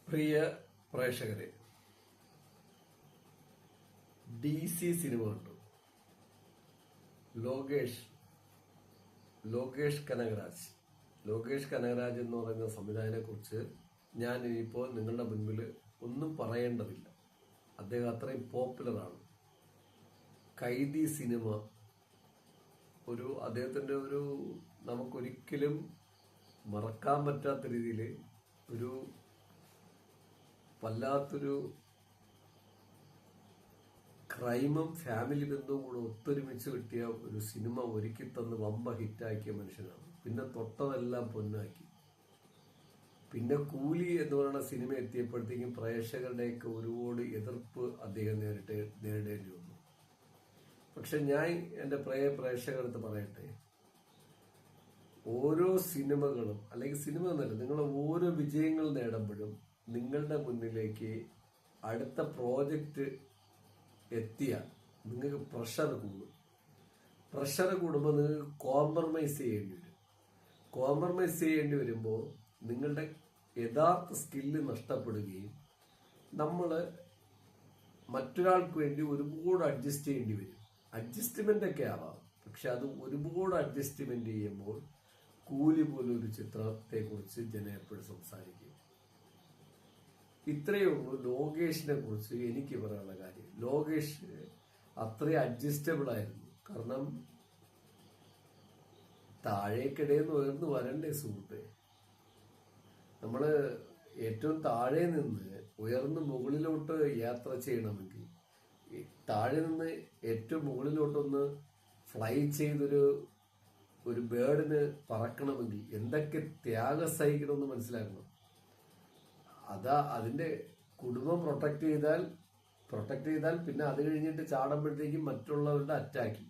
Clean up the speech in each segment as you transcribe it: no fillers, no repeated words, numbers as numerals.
പ്രിയ പ്രേക്ഷകരെ, DC cinema കണ്ടു. ലോകേഷ് കനകരാജ് എന്ന് പറയുന്ന സംവിധായകനെ കുറിച്ച് ഞാൻ ഇനിയിപ്പോൾ നിങ്ങളുടെ മുൻപിൽ ഒന്നും പറയേണ്ടതില്ല. അദ്ദേഹം അത്രയും പോപ്പുലറാണ്. കൈദി സിനിമ അദ്ദേഹത്തിന്റെ നമുക്കൊരിക്കലും മറക്കാൻ പറ്റാത്ത രീതിയിൽ വല്ലാത്തൊരു ക്രൈമും ഫാമിലി ബന്ധവും കൂടെ ഒത്തൊരുമിച്ച് കിട്ടിയ ഒരു സിനിമ ഒരുക്കി തന്ന് വമ്പ ഹിറ്റാക്കിയ മനുഷ്യനാണ്. പിന്നെ തൊട്ടതെല്ലാം പൊന്നാക്കി. പിന്നെ കൂലി എന്ന് പറയുന്ന സിനിമ എത്തിയപ്പോഴത്തേക്കും പ്രേക്ഷകരുടെയൊക്കെ ഒരുപാട് എതിർപ്പ് അദ്ദേഹം നേരിടേണ്ടി വന്നു. പക്ഷെ ഞാൻ എൻ്റെ പ്രേക്ഷകർക്ക് പറയട്ടെ, ഓരോ സിനിമകളും അല്ലെങ്കിൽ സിനിമ എന്നല്ല, നിങ്ങളെ ഓരോ വിജയങ്ങൾ നേടുമ്പോഴും നിങ്ങളുടെ മുന്നിലേക്ക് അടുത്ത പ്രോജക്റ്റ് എത്തിയാൽ നിങ്ങൾക്ക് പ്രഷർ കൂടുമ്പോൾ നിങ്ങൾക്ക് കോംപ്രമൈസ് ചെയ്യേണ്ടി വരും. നിങ്ങളുടെ യഥാർത്ഥ സ്കില്ല് നഷ്ടപ്പെടുകയും നമ്മൾ മറ്റൊരാൾക്ക് വേണ്ടി ഒരുപാട് അഡ്ജസ്റ്റ് ചെയ്യേണ്ടി വരും. അഡ്ജസ്റ്റ്മെന്റ് ഒക്കെ ആവാം, പക്ഷെ അത് ഒരുപാട് അഡ്ജസ്റ്റ്മെന്റ് ചെയ്യുമ്പോൾ കൂലി പോലൊരു ചിത്രത്തെ കുറിച്ച് ജനം എപ്പോഴും സംസാരിക്കും. ഇത്രയേ ഉള്ളൂ ലോകേഷിനെ കുറിച്ച് എനിക്ക് പറയാനുള്ള കാര്യം. ലോകേഷ് അത്രയും അഡ്ജസ്റ്റബിൾ ആയിരുന്നു. കാരണം താഴേക്കിടയിൽ ഉയർന്നു വരണ്ടേ സുഹൃത്തെ? നമ്മള് ഏറ്റവും താഴെ നിന്ന് ഉയർന്ന് മുകളിലോട്ട് യാത്ര ചെയ്യണമെങ്കിൽ, താഴെ നിന്ന് ഏറ്റവും മുകളിലോട്ടൊന്ന് ഫ്ലൈ ചെയ്തൊരു ബേർഡിന് പറക്കണമെങ്കിൽ എന്തൊക്കെ ത്യാഗം സഹിക്കണമെന്ന് മനസ്സിലാക്കണം. അതിന്റെ കുടുംബം പ്രൊട്ടക്ട് ചെയ്താൽ പിന്നെ അത് കഴിഞ്ഞിട്ട് ചാടുമ്പോഴത്തേക്കും മറ്റുള്ളവരുടെ അറ്റാക്കി,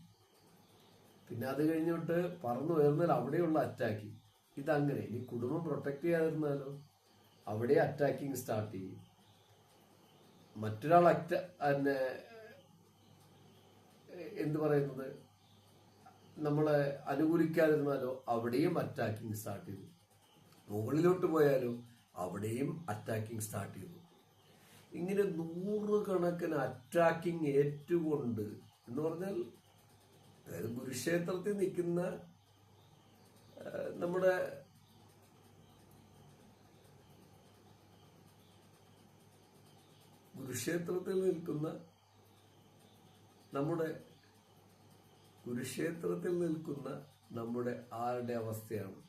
പിന്നെ അത് കഴിഞ്ഞിട്ട് പറന്നു ഉയർന്നാൽ അവിടെയുള്ള അറ്റാക്കി. ഇതങ്ങനെ. ഇനി കുടുംബം പ്രൊട്ടക്ട് ചെയ്യാതിരുന്നാലോ അവിടെ അറ്റാക്കിങ് സ്റ്റാർട്ട് ചെയ്യും. മറ്റൊരാൾ നമ്മളെ അനുകൂലിക്കാതിരുന്നാലോ അവിടെയും അറ്റാക്കിങ് സ്റ്റാർട്ട് ചെയ്തു. മുകളിലോട്ട് പോയാലോ അവിടെയും അറ്റാക്കിങ് സ്റ്റാർട്ട് ചെയ്തു. ഇങ്ങനെ 100 കണക്കിന് അറ്റാക്കിങ് ഏറ്റുകൊണ്ട് എന്ന് പറഞ്ഞാൽ, അതായത് കുരുക്ഷേത്രത്തിൽ നിൽക്കുന്ന നമ്മുടെ ആരുടെ അവസ്ഥയാണ്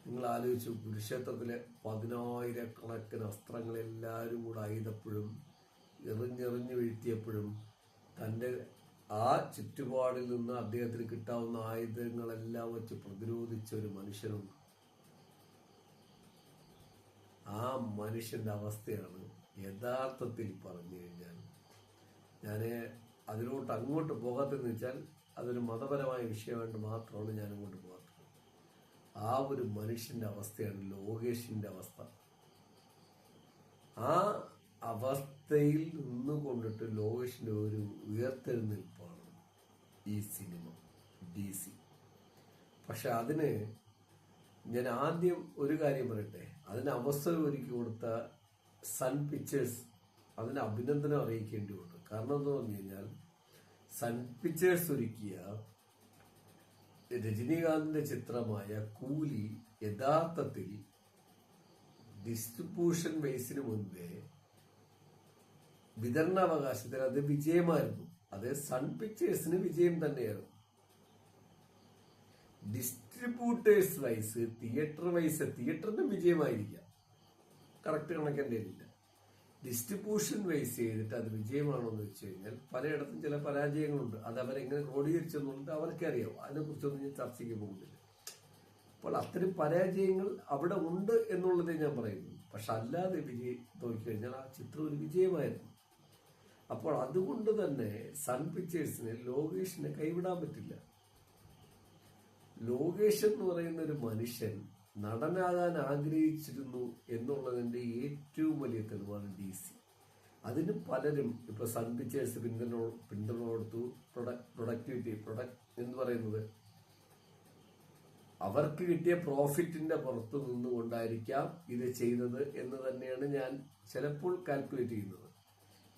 നിങ്ങൾ ആലോചിച്ചു? കുരുക്ഷേത്രത്തിലെ 10,000-കണക്കിന് അസ്ത്രങ്ങൾ എല്ലാവരും കൂടെ ആയുധപ്പോഴും എറിഞ്ഞെറിഞ്ഞ് വീഴ്ത്തിയപ്പോഴും തൻ്റെ ആ ചുറ്റുപാടിൽ നിന്ന് അദ്ദേഹത്തിന് കിട്ടാവുന്ന ആയുധങ്ങളെല്ലാം വെച്ച് പ്രതിരോധിച്ച ഒരു മനുഷ്യനുണ്ട്. ആ മനുഷ്യന്റെ അവസ്ഥയാണ് യഥാർത്ഥത്തിൽ പറഞ്ഞു കഴിഞ്ഞാൽ, ഞാൻ അങ്ങോട്ട് പോകാത്തെന്ന് വെച്ചാൽ അതൊരു മതപരമായ വിഷയമായിട്ട് മാത്രമാണ് ഞാൻ അങ്ങോട്ട് പോകാത്തത്. ആ ഒരു മനുഷ്യന്റെ അവസ്ഥയാണ് ലോകേഷിന്റെ അവസ്ഥ. ആ അവസ്ഥയിൽ നിന്നുകൊണ്ടിട്ട് ലോകേഷിന്റെ ഒരു ഉയർത്തെഴുന്നേൽപ്പാണ് ഈ സിനിമ DC. പക്ഷെ അതിന് ഞാൻ ആദ്യം ഒരു കാര്യം പറയട്ടെ. അതിന് അവസരം ഒരുക്കി കൊടുത്ത സൺ പിക്ചേഴ്സ്, അതിന് അഭിനന്ദനം അറിയിക്കേണ്ടിയുണ്ട്. കാരണം എന്ന് പറഞ്ഞു കഴിഞ്ഞാൽ, സൺ പിക്ചേഴ്സ് ഒരുക്കിയ രജനീകാന്തിന്റെ ചിത്രമായ കൂലി യഥാർത്ഥത്തിൽ ഡിസ്ട്രിബ്യൂഷൻ ബേസിന് മുൻപേ വിതരണാവകാശത്തിൽ അത് വിജയമായിരുന്നു. അത് സൺ പിക്ചേഴ്സിന് വിജയം തന്നെയായിരുന്നു. ഡിസ്ട്രിബ്യൂട്ടേഴ്സ് വൈസ്, തിയേറ്ററിനും വിജയമായിരിക്കാം, കറക്റ്റ് കണക്കെന്റെ ഇല്ല. ഡിസ്ട്രിബ്യൂഷൻ വൈസ് ചെയ്തിട്ട് അത് വിജയമാണോ എന്ന് വെച്ച് കഴിഞ്ഞാൽ പലയിടത്തും ചില പരാജയങ്ങളുണ്ട്. അത് അവരെങ്ങനെ ക്രോഡീകരിച്ചെന്നുള്ളത് അവർക്കറിയാം. അതിനെക്കുറിച്ചൊന്നും ഞാൻ ചർച്ചയ്ക്ക് പോകുന്നില്ല. അപ്പോൾ അത്തരം പരാജയങ്ങൾ അവിടെ ഉണ്ട് എന്നുള്ളതേ ഞാൻ പറയുന്നു. പക്ഷെ അല്ലാതെ നോക്കിക്കഴിഞ്ഞാൽ ആ ചിത്രം ഒരു വിജയമായിരുന്നു. അപ്പോൾ അതുകൊണ്ട് തന്നെ സൺ പിക്ചേഴ്സിന് ലോകേഷിനെ കൈവിടാൻ പറ്റില്ല. ലോകേഷ് എന്ന് പറയുന്ന ഒരു മനുഷ്യൻ നടനാകാൻ ആഗ്രഹിച്ചിരുന്നു എന്നുള്ളതിന്റെ ഏറ്റവും വലിയ തെളിവാണ് DC. അതിന് പലരും ഇപ്പൊ സൺ പിക്ചേഴ്സ് പിന്തുണ കൊടുത്തു. പ്രൊഡക്റ്റ് എന്ന് പറയുന്നത് അവർക്ക് കിട്ടിയ പ്രോഫിറ്റിന്റെ പുറത്ത് നിന്നുകൊണ്ടായിരിക്കാം ഇത് ചെയ്തത് എന്ന് തന്നെയാണ് ഞാൻ ചിലപ്പോൾ കാൽക്കുലേറ്റ് ചെയ്യുന്നത്.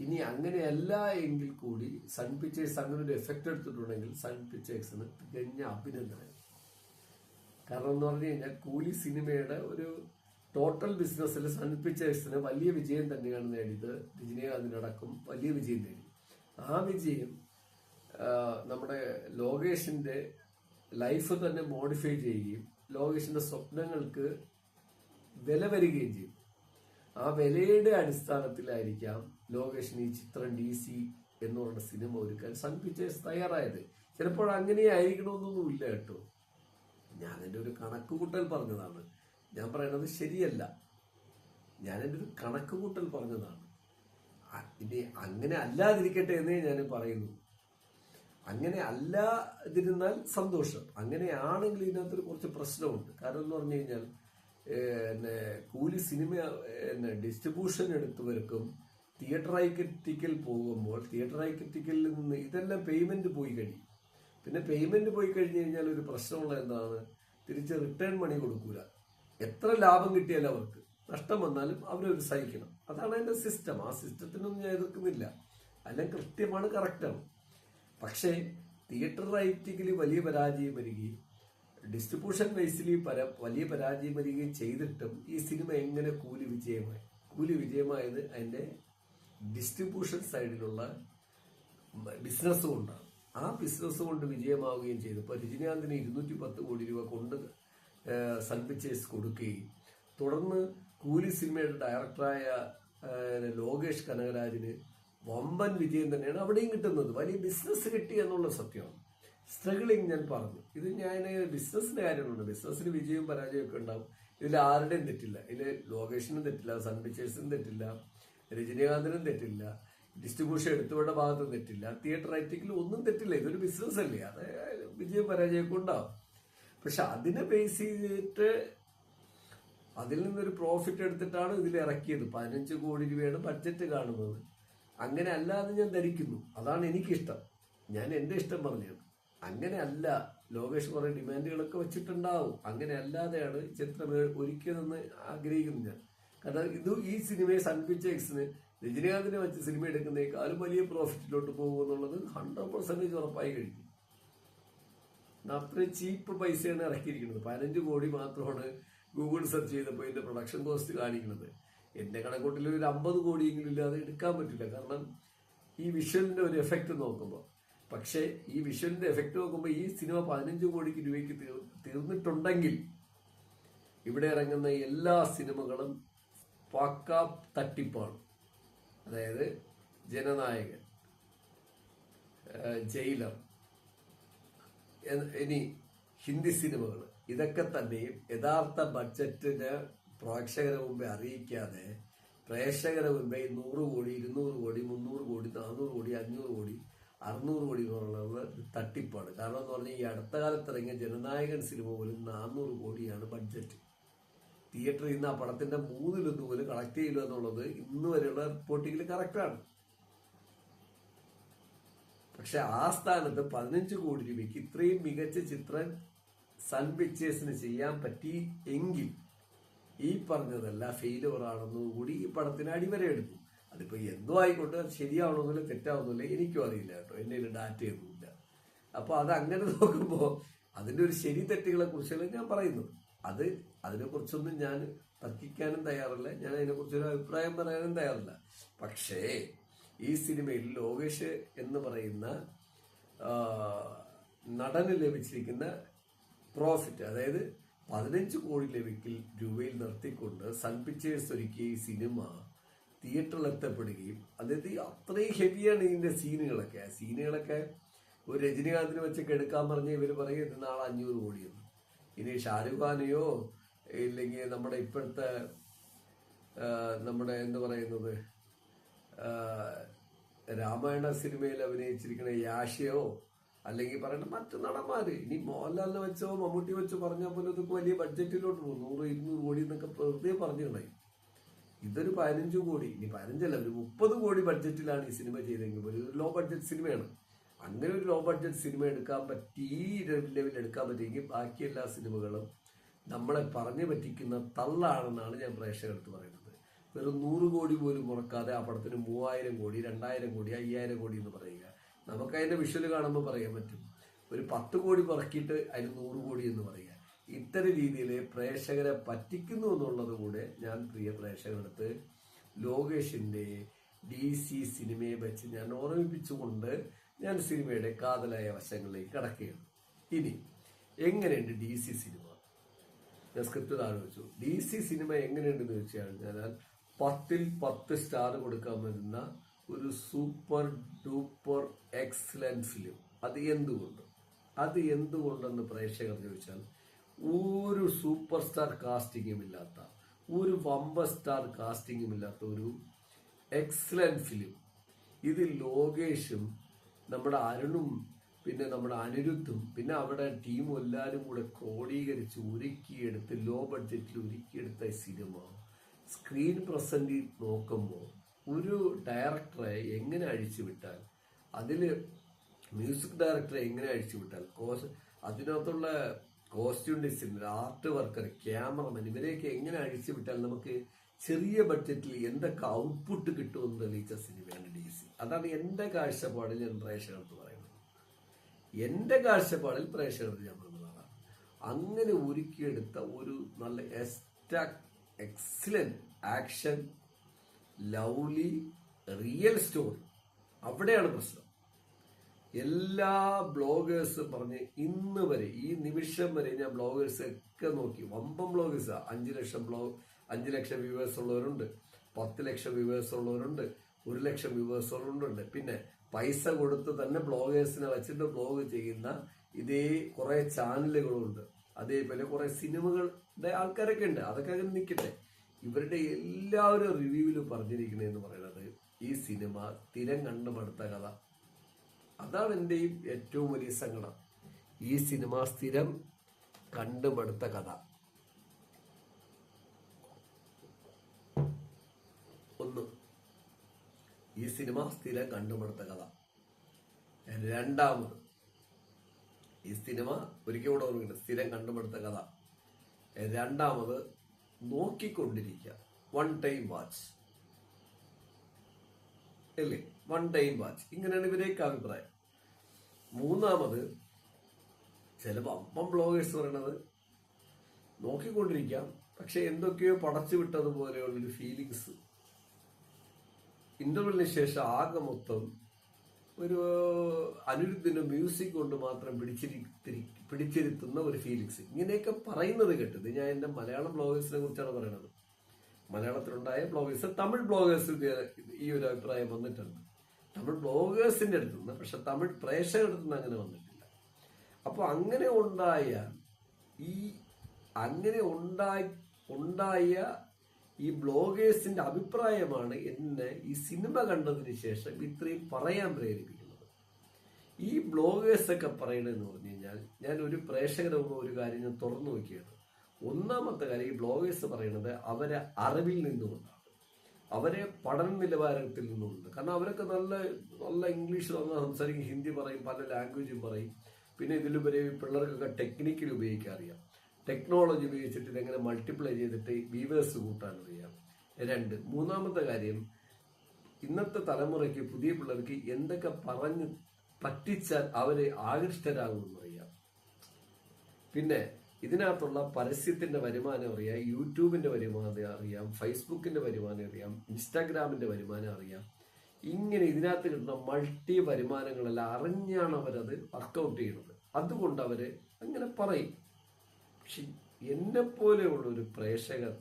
ഇനി അങ്ങനെയല്ല എങ്കിൽ കൂടി സൺ പിക്ചേഴ്സ് അങ്ങനെ ഒരു എഫക്റ്റ് എടുത്തിട്ടുണ്ടെങ്കിൽ സൺ പിക്ചേഴ്സിന് തികഞ്ഞ അഭിനന്ദനം. കാരണം എന്ന് പറഞ്ഞു കഴിഞ്ഞാൽ കൂലി സിനിമയുടെ ഒരു ടോട്ടൽ ബിസിനസ്സിൽ സൺ പിക്ചേഴ്സിന് വലിയ വിജയം തന്നെയാണ് നേടിയത്. രജനീകാന്തിനടക്കം വലിയ വിജയം നേടി. ആ വിജയം നമ്മുടെ ലോകേഷിന്റെ ലൈഫ് തന്നെ മോഡിഫൈ ചെയ്യുകയും ലോകേഷിന്റെ സ്വപ്നങ്ങൾക്ക് വില വരികയും ചെയ്യും. ആ വിലയുടെ അടിസ്ഥാനത്തിലായിരിക്കാം ലോകേഷിന് ഈ ചിത്രം DC എന്ന് പറഞ്ഞ സിനിമ ഒരുക്കാൻ സൺ പിക്ചേഴ്സ് തയ്യാറായത്. ചിലപ്പോൾ അങ്ങനെ ആയിരിക്കണമെന്നൊന്നും ഇല്ല കേട്ടോ. ഞാൻ എൻ്റെ ഒരു കണക്കുകൂട്ടൽ പറഞ്ഞതാണ്. ഞാൻ പറയണത് ശരിയല്ല. ഞാൻ എൻ്റെ ഒരു കണക്കുകൂട്ടൽ പറഞ്ഞതാണ്. ഇനി അങ്ങനെ അല്ലാതിരിക്കട്ടെ എന്നേ ഞാൻ പറയുന്നു. അങ്ങനെ അല്ലാതിരുന്നാൽ സന്തോഷം. അങ്ങനെയാണെങ്കിൽ ഇതിനകത്തൊരു കുറച്ച് പ്രശ്നമുണ്ട്. കാരണം എന്ന് പറഞ്ഞു കഴിഞ്ഞാൽ കൂലി സിനിമ ഡിസ്ട്രിബ്യൂഷൻ എടുത്തവർക്കും തിയേറ്റർ ടിക്കൽ പോകുമ്പോൾ തിയേറ്റർ ടിക്കലിൽ നിന്ന് ഇതെല്ലാം പേയ്മെന്റ് പോയി കഴിയും. പിന്നെ പേയ്മെന്റ് പോയി കഴിഞ്ഞു കഴിഞ്ഞാൽ ഒരു പ്രശ്നമുള്ള എന്താണ്, തിരിച്ച് റിട്ടേൺ മണി കൊടുക്കൂല. എത്ര ലാഭം കിട്ടിയാലും അവർക്ക് നഷ്ടം വന്നാലും അവരൊരു സഹിക്കണം. അതാണ് അതിന്റെ സിസ്റ്റം. ആ സിസ്റ്റത്തിനൊന്നും ഞാൻ എതിർക്കുന്നില്ല. എല്ലാം കൃത്യമാണ്, കറക്റ്റാണ്. പക്ഷേ തിയേറ്റർ റൈറ്റിക്കലി വലിയ പരാജയം വരികയും ഡിസ്ട്രിബ്യൂഷൻ വൈസിൽ വലിയ പരാജയം വരികയും ചെയ്തിട്ടും ഈ സിനിമ എങ്ങനെ കൂലി വിജയമായത് അതിന്റെ ഡിസ്ട്രിബ്യൂഷൻ സൈഡിലുള്ള ബിസിനസ് കൊണ്ടാണ്. ആ ബിസിനസ് കൊണ്ട് വിജയമാവുകയും ചെയ്തു. ഇപ്പോൾ രജനീകാന്തിന് 210 കോടി രൂപ കൊണ്ട് സൺ പിക്ചേഴ്സ് കൊടുക്കുകയും തുടർന്ന് കൂലി സിനിമയുടെ ഡയറക്ടറായ ലോകേഷ് കനകരാജിന് വമ്പൻ വിജയം തന്നെയാണ് അവിടെയും കിട്ടുന്നത്. വലിയ ബിസിനസ് കിട്ടി എന്നുള്ള സത്യമാണ്. സ്ട്രഗിളിങ് ഞാൻ പറഞ്ഞു. ഇത് ഞാൻ ബിസിനസിന്റെ കാര്യമുണ്ട്. ബിസിനസ്സിന് വിജയവും പരാജയവും ഒക്കെ ഉണ്ടാവും. ഇതിൽ ആരുടെയും തെറ്റില്ല. ഇതിൽ ലോകേഷിനും തെറ്റില്ല, സൺ പിക്ചേഴ്സിനും തെറ്റില്ല, രജനീകാന്തിനും തെറ്റില്ല, ഡിസ്ട്രിബ്യൂഷൻ എടുത്തവരുടെ ഭാഗത്തും തെറ്റില്ല, തിയേറ്റർ റൈറ്റിങ്ങിലും ഒന്നും തെറ്റില്ല. ഇതൊരു ബിസിനസ് അല്ലേ. അത് വിജയം പരാജയമൊക്കെ ഉണ്ടാവും. പക്ഷെ അതിനെ ബേസ് ചെയ്തിട്ട് അതിൽ നിന്നൊരു പ്രോഫിറ്റ് എടുത്തിട്ടാണ് ഇതിൽ ഇറക്കിയത്. 15 കോടി രൂപയാണ് ബഡ്ജറ്റ് കാണുന്നത്. അങ്ങനെ അല്ലാതെ ഞാൻ ധരിക്കുന്നു. അതാണ് എനിക്കിഷ്ടം. ഞാൻ എൻ്റെ ഇഷ്ടം പറഞ്ഞത്. അങ്ങനെ അല്ല. ലോകേഷ് കുറെ ഡിമാൻഡുകളൊക്കെ വെച്ചിട്ടുണ്ടാവും. അങ്ങനെ അല്ലാതെയാണ് ചിത്രം ഒരുക്കിയതെന്ന് ആഗ്രഹിക്കുന്നു ഞാൻ. കാരണം ഈ സിനിമയെ സൺ പിക്ചേഴ്സിന് രജനീകാന്തിനെ വെച്ച് സിനിമ എടുക്കുന്നതിനേക്കാളും വലിയ പ്രോഫിറ്റിലോട്ട് പോകും എന്നുള്ളത് 100% ഉറപ്പായി കഴിഞ്ഞു. അത്രയും ചീപ്പ് പൈസയാണ് ഇറക്കിയിരിക്കുന്നത്. 15 കോടി മാത്രമാണ് ഗൂഗിൾ സെർച്ച് ചെയ്തപ്പോൾ ഇതിന്റെ പ്രൊഡക്ഷൻ കോസ്റ്റ് കാണിക്കുന്നത്. എന്റെ കണക്കൂട്ടിൽ ഒരു 50 കോടിയെങ്കിലും ഇല്ലാതെ എടുക്കാൻ പറ്റില്ല. കാരണം ഈ വിഷ്വലിന്റെ ഒരു എഫക്റ്റ് നോക്കുമ്പോൾ. പക്ഷേ ഈ വിഷ്വലിന്റെ എഫക്റ്റ് നോക്കുമ്പോൾ ഈ സിനിമ 15 കോടി രൂപയ്ക്ക് തീർന്നിട്ടുണ്ടെങ്കിൽ ഇവിടെ ഇറങ്ങുന്ന എല്ലാ സിനിമകളും പക്കാ തട്ടിപ്പാണ്. അതായത് ജനനായകൻ, ജയിലർ, ഇനി ഹിന്ദി സിനിമകൾ, ഇതൊക്കെ തന്നെയും യഥാർത്ഥ ബഡ്ജറ്റിന് പ്രേക്ഷകരെ മുമ്പേ അറിയിക്കാതെ പ്രേക്ഷകരെ മുമ്പേ 100 കോടി 200 കോടി 300 കോടി 400 കോടി 500 കോടി 600 കോടി എന്ന് പറയുന്നത് തട്ടിപ്പാണ്. കാരണം എന്ന് പറഞ്ഞാൽ ഈ അടുത്ത കാലത്ത് ഇറങ്ങിയ ജനനായകൻ സിനിമ പോലും 400 കോടിയാണ് ബഡ്ജറ്റ്. തിയേറ്ററിൽ നിന്ന് ആ പടത്തിന്റെ 1/3 പോലും കളക്ട് ചെയ്യില്ല എന്നുള്ളത് ഇന്ന് വരെയുള്ള റിപ്പോർട്ടിങ്ങിൽ കറക്റ്റാണ്. പക്ഷെ ആ സ്ഥാനത്ത് 15 കോടി രൂപയ്ക്ക് ഇത്രയും മികച്ച ചിത്രം സൺ പിക്ചേഴ്സിന് ചെയ്യാൻ പറ്റി എങ്കിൽ ഈ പറഞ്ഞതല്ല ഫെയിലിയർ ആണെന്ന് കൂടി ഈ പടത്തിന് അടിവരയെടുത്തു. അതിപ്പോ എന്തോ ആയിക്കോട്ടെ, ശരിയാവണമെന്നില്ല തെറ്റാവുന്നില്ല എനിക്കും അറിയില്ല കേട്ടോ. എൻ്റെ ഡാറ്റയൊന്നുമില്ല. അപ്പൊ അത് അങ്ങനെ നോക്കുമ്പോൾ അതിന്റെ ഒരു ശരി തെറ്റുകളെ കുറിച്ചല്ല ഞാൻ പറയുന്നത്. അതിനെക്കുറിച്ചൊന്നും ഞാൻ തർക്കിക്കാനും തയ്യാറല്ല. ഞാൻ അതിനെക്കുറിച്ചൊരു അഭിപ്രായം പറയാനും തയ്യാറല്ല. പക്ഷേ ഈ സിനിമയിൽ ലോകേഷ് എന്ന് പറയുന്ന നടന് ലഭിച്ചിരിക്കുന്ന പ്രോഫിറ്റ്, അതായത് 15 കോടി രൂപയിൽ നിർത്തിക്കൊണ്ട് സൺ പിക്ചേഴ്സ് ഒരുക്കിയ ഈ സിനിമ തിയേറ്ററിൽ എത്തപ്പെടുകയും, അതായത് അത്രയും ഹെവിയാണ് ഇതിന്റെ സീനുകളൊക്കെ ഒരു രജനീകാന്തിനെ വെച്ചൊക്കെ എടുക്കാൻ പറഞ്ഞ ഇവർ പറയും ഇത് നാളെ 500 കോടിയെന്ന്. ഇനി ഷാരൂഖ് ഖാനെയോ ഇല്ലെങ്കിൽ നമ്മുടെ ഇപ്പോഴത്തെ നമ്മുടെ എന്താ പറയുന്നത് രാമായണ സിനിമയിൽ അഭിനയിച്ചിരിക്കുന്ന യാഷയോ അല്ലെങ്കിൽ പറയണ മറ്റു നടന്മാര്, ഇനി മോഹൻലാലിനെ വെച്ചോ മമ്മൂട്ടി വെച്ചോ പറഞ്ഞാൽ പോലും ഇതൊക്കെ വലിയ ബഡ്ജറ്റിലോട്ട് പോകും. 100-200 കോടി എന്നൊക്കെ വെറുതെ പറഞ്ഞിട്ടുണ്ടായി. ഇതൊരു 15 കോടി, ഇനി 15 അല്ല, ഒരു 30 കോടി ബഡ്ജറ്റിലാണ് ഈ സിനിമ ചെയ്തെങ്കിൽ ഒരു ലോ ബഡ്ജറ്റ് സിനിമയാണ്. അങ്ങനെ ഒരു ലോ ബഡ്ജറ്റ് സിനിമ എടുക്കാൻ പറ്റി, ഈ ലെവലിൽ എടുക്കാൻ പറ്റിയെങ്കിൽ ബാക്കി എല്ലാ സിനിമകളും നമ്മളെ പറഞ്ഞു പറ്റിക്കുന്ന തള്ളാണെന്നാണ് ഞാൻ പ്രേക്ഷകർക്ക് പറയുന്നത്. വെറും 100 കോടി പോലും മുടക്കാതെ ആ പടത്തിന് 3000 കോടി 2000 കോടി 5000 കോടി എന്ന് പറയുക, നമുക്ക് അതിന്റെ വിഷ്വൽ കാണുമ്പോൾ പറയാൻ പറ്റും. ഒരു 10 കോടി പറക്കിയിട്ട് അതിന് 100 കോടി എന്ന് പറയുക. ഇത്തരം രീതിയിൽ പ്രേക്ഷകരെ പറ്റിക്കുന്നു എന്നുള്ളത് കൂടെ ഞാൻ പ്രിയ പ്രേക്ഷകരെടുത്ത് ലോകേഷിന്റെ DC സിനിമയെ വെച്ച് ഞാൻ ഓർമ്മിപ്പിച്ചുകൊണ്ട് ഞാൻ സിനിമയുടെ കാതലായ വശങ്ങളിലേക്ക് കടക്കുകയാണ്. ഇനി എങ്ങനെയുണ്ട് DC സിനിമ? ഞാൻ സ്ക്രിപ്റ്റ് താഴെ വെച്ചു. DC സിനിമ എങ്ങനെയുണ്ടെന്ന് വെച്ച് കഴിഞ്ഞാൽ 10ൽ 10 സ്റ്റാർ കൊടുക്കാൻ പറ്റുന്ന ഒരു സൂപ്പർ ഡൂപ്പർ എക്സലന്റ് ഫിലിം. അത് എന്തുകൊണ്ടെന്ന് പ്രേക്ഷകർ ചോദിച്ചാൽ, ഒരു സൂപ്പർ സ്റ്റാർ കാസ്റ്റിംഗും ഇല്ലാത്ത, ഒരു വമ്പർ സ്റ്റാർ കാസ്റ്റിംഗും ഇല്ലാത്ത ഒരു എക്സലന്റ് ഫിലിം. ഇത് ലോകേഷും നമ്മുടെ അരുണും പിന്നെ നമ്മുടെ അനിരുദ്ധും പിന്നെ അവിടെ ടീമും എല്ലാവരും കൂടെ ക്രോഡീകരിച്ച് ഒരുക്കിയെടുത്ത് ലോ ബഡ്ജറ്റിൽ ഒരുക്കിയെടുത്ത സിനിമ സ്ക്രീൻ പ്രസന്റ് നോക്കുമ്പോൾ ഒരു ഡയറക്ടറെ എങ്ങനെ അഴിച്ചുവിട്ടാൽ, അതിൽ മ്യൂസിക് ഡയറക്ടറെ എങ്ങനെ അഴിച്ചുവിട്ടാൽ, അതിനകത്തുള്ള costume designer, art worker, cameraman, ഇവരെയൊക്കെ എങ്ങനെ അഴിച്ചുവിട്ടാൽ നമുക്ക് ചെറിയ ബഡ്ജറ്റിൽ എന്തൊക്കെ ഔട്ട്പുട്ട് കിട്ടുമെന്ന് തെളിയിച്ച സിനിമയാണ് DC. അതാണ് എൻ്റെ കാഴ്ചപ്പാടിൽ ഞാൻ പ്രേക്ഷകർക്ക് പറയുന്നത്. എൻ്റെ കാഴ്ചപ്പാടിൽ പ്രേക്ഷകർക്ക് ഞാൻ പറയുന്നതാണ്. അങ്ങനെ ഒരുക്കിയെടുത്ത ഒരു നല്ല excellent action lovely real story. അവിടെയാണ് പ്രശ്നം. എല്ലാ ബ്ലോഗേഴ്സും പറഞ്ഞ് ഇന്ന് വരെ ഈ നിമിഷം വരെ ഞാൻ ബ്ലോഗേഴ്സ് ഒക്കെ നോക്കി, വമ്പം ബ്ലോഗേഴ്സ് 5 ലക്ഷം വ്യൂവേഴ്സ് ഉള്ളവരുണ്ട്, 10 ലക്ഷം വ്യൂവേഴ്സ് ഉള്ളവരുണ്ട്, 1 ലക്ഷം വ്യൂവേഴ്സ് ഉള്ളവരുണ്ട്. പിന്നെ പൈസ കൊടുത്ത് തന്നെ ബ്ലോഗേഴ്സിനെ വെച്ചിട്ട് ബ്ലോഗ് ചെയ്യുന്ന ഇതേ കുറെ ചാനലുകളുണ്ട്. അതേപോലെ കുറെ സിനിമകളുടെ ആൾക്കാരൊക്കെ ഉണ്ട്. അതൊക്കെ അങ്ങനെ നിൽക്കട്ടെ. ഇവരുടെ എല്ലാവരും റിവ്യൂവിൽ പറഞ്ഞിരിക്കണെന്ന് പറയുന്നത് ഈ സിനിമ സ്ഥിരം കണ്ടുമടുത്ത കഥ. അതാണ് എന്റെയും ഏറ്റവും വലിയ സങ്കടം. ഈ സിനിമ സ്ഥിരം കണ്ടുമടുത്ത കഥ. ഈ സിനിമ സ്ഥിരം കണ്ടുമടുത്ത കഥ. രണ്ടാമത്, ഈ സിനിമ ഒരിക്കൽ കൂടെ ഓർമ്മിക്കണം, സ്ഥിരം കണ്ടുമടുത്ത കഥ. രണ്ടാമത്, നോക്കിക്കൊണ്ടിരിക്കുക, വൺ ടൈം വാച്ച് അല്ലേ, വൺ ടൈം വാച്ച്. ഇങ്ങനെയാണ് ഇവരേക്ക് അഭിപ്രായം. മൂന്നാമത്, ചില വമ്പം ബ്ലോഗേഴ്സ് പറയണത് നോക്കിക്കൊണ്ടിരിക്കാം, പക്ഷെ എന്തൊക്കെയോ പടച്ചു വിട്ടതുപോലെയുള്ളൊരു ഫീലിങ്സ്. ഇന്റർവെല്ലിന് ശേഷം ആകെ മൊത്തം ഒരു അനിരുദ്ധിന്റെ മ്യൂസിക് കൊണ്ട് മാത്രം പിടിച്ചിരുത്തുന്ന ഒരു ഫീലിങ്സ്. ഇങ്ങനെയൊക്കെ പറയുന്നത് കേട്ടത് ഞാൻ എൻ്റെ മലയാളം ബ്ലോഗേഴ്സിനെ കുറിച്ചാണ് പറയുന്നത്. മലയാളത്തിലുണ്ടായ ബ്ലോഗേഴ്സ്, തമിഴ് ബ്ലോഗേഴ്സ് ഈ ഒരു അഭിപ്രായം വന്നിട്ടുണ്ട്. തമിഴ് ബ്ലോഗേഴ്സിന്റെ അടുത്ത് നിന്ന്, പക്ഷെ തമിഴ് പ്രേക്ഷകരുടെ അടുത്ത് നിന്ന് അങ്ങനെ വന്നിട്ടില്ല. അപ്പൊ അങ്ങനെ ഉണ്ടായ ഈ ബ്ലോഗേഴ്സിന്റെ അഭിപ്രായമാണ് എന്നെ ഈ സിനിമ കണ്ടതിന് ശേഷം ഇത്രയും പറയാൻ പ്രേരിപ്പിക്കുന്നത്. ഈ ബ്ലോഗേഴ്സൊക്കെ പറയണെന്ന് പറഞ്ഞു കഴിഞ്ഞാൽ, ഞാൻ ഒരു പ്രേക്ഷകരാകുമ്പോൾ ഒരു കാര്യം ഞാൻ തുറന്നു നോക്കിയാണ്. ഒന്നാമത്തെ കാര്യം, ഈ ബ്ലോഗേഴ്സ് പറയുന്നത് അവരെ അറിവിൽ നിന്നുകൊണ്ടാണ്, അവരെ പഠന നിലവാരത്തിൽ നിന്നുകൊണ്ട്. കാരണം അവരൊക്കെ നല്ല നല്ല ഇംഗ്ലീഷ് സംസാരിക്കും, ഹിന്ദി പറയും, പല ലാംഗ്വേജും പറയും. പിന്നെ ഇതിലുപരി പിള്ളേർക്കൊക്കെ ടെക്നിക്കൽ ഉപയോഗിക്കാൻ അറിയാം. ടെക്നോളജി ഉപയോഗിച്ചിട്ട് ഇതെങ്ങനെ മൾട്ടിപ്ലൈ ചെയ്തിട്ട് വ്യൂവേഴ്സ് കൂട്ടാൻ അറിയാം. മൂന്നാമത്തെ കാര്യം, ഇന്നത്തെ തലമുറയ്ക്ക്, പുതിയ പിള്ളേർക്ക് എന്തൊക്കെ പറഞ്ഞ് പറ്റിച്ചാൽ അവര് ആകൃഷ്ടരാകുമെന്ന് അറിയാം. പിന്നെ ഇതിനകത്തുള്ള പരസ്യത്തിന്റെ വരുമാനം അറിയാം, യൂട്യൂബിന്റെ വരുമാനം അറിയാം, ഫേസ്ബുക്കിന്റെ വരുമാനം അറിയാം, ഇൻസ്റ്റാഗ്രാമിന്റെ വരുമാനം അറിയാം. ഇങ്ങനെ ഇതിനകത്ത് കിട്ടുന്ന മൾട്ടി വരുമാനങ്ങളെല്ലാം അറിഞ്ഞാണ് അവരത് വർക്കൗട്ട് ചെയ്യുന്നത്. അതുകൊണ്ട് അവര് അങ്ങനെ പറയും. പക്ഷെ എന്നെ പോലെയുള്ള ഒരു പ്രേക്ഷകർ,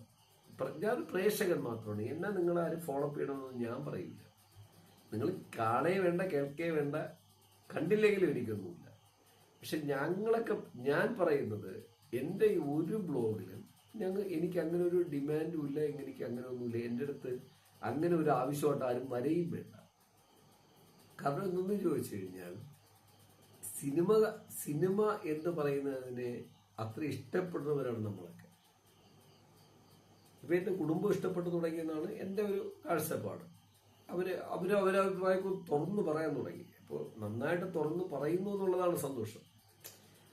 ഞാൻ പ്രേക്ഷകൻ മാത്രമാണ്, എന്നെ നിങ്ങളാരും ഫോളോ അപ്പ് ചെയ്യണമെന്ന് ഞാൻ പറയില്ല. നിങ്ങൾ കാണേ വേണ്ട, കേൾക്കേ വേണ്ട, കണ്ടില്ലെങ്കിലും എനിക്കൊന്നുമില്ല. പക്ഷെ ഞാൻ പറയുന്നത്, എൻ്റെ ഈ ഒരു ബ്ലോഗിലും എനിക്ക് അങ്ങനെ ഒരു ഡിമാൻഡും ഇല്ല, എനിക്ക് അങ്ങനെ ഒന്നുമില്ല. എൻ്റെ അടുത്ത് അങ്ങനെ ഒരു ആവശ്യമായിട്ട് ആരും വരെയും വേണ്ട. കാരണം എന്തെന്ന് ചോദിച്ചു കഴിഞ്ഞാൽ, സിനിമ എന്ന് പറയുന്നതിനെ അത്ര ഇഷ്ടപ്പെടുന്നവരാണ് നമ്മളൊക്കെ. ഇപ്പൊ എന്റെ കുടുംബം ഇഷ്ടപ്പെട്ടു തുടങ്ങിയെന്നാണ് എൻ്റെ ഒരു കാഴ്ചപ്പാട്. അവരഭിപ്രായം തുറന്നു പറയാൻ തുടങ്ങി. ഇപ്പോൾ നന്നായിട്ട് തുറന്നു പറയുന്നു എന്നുള്ളതാണ് സന്തോഷം.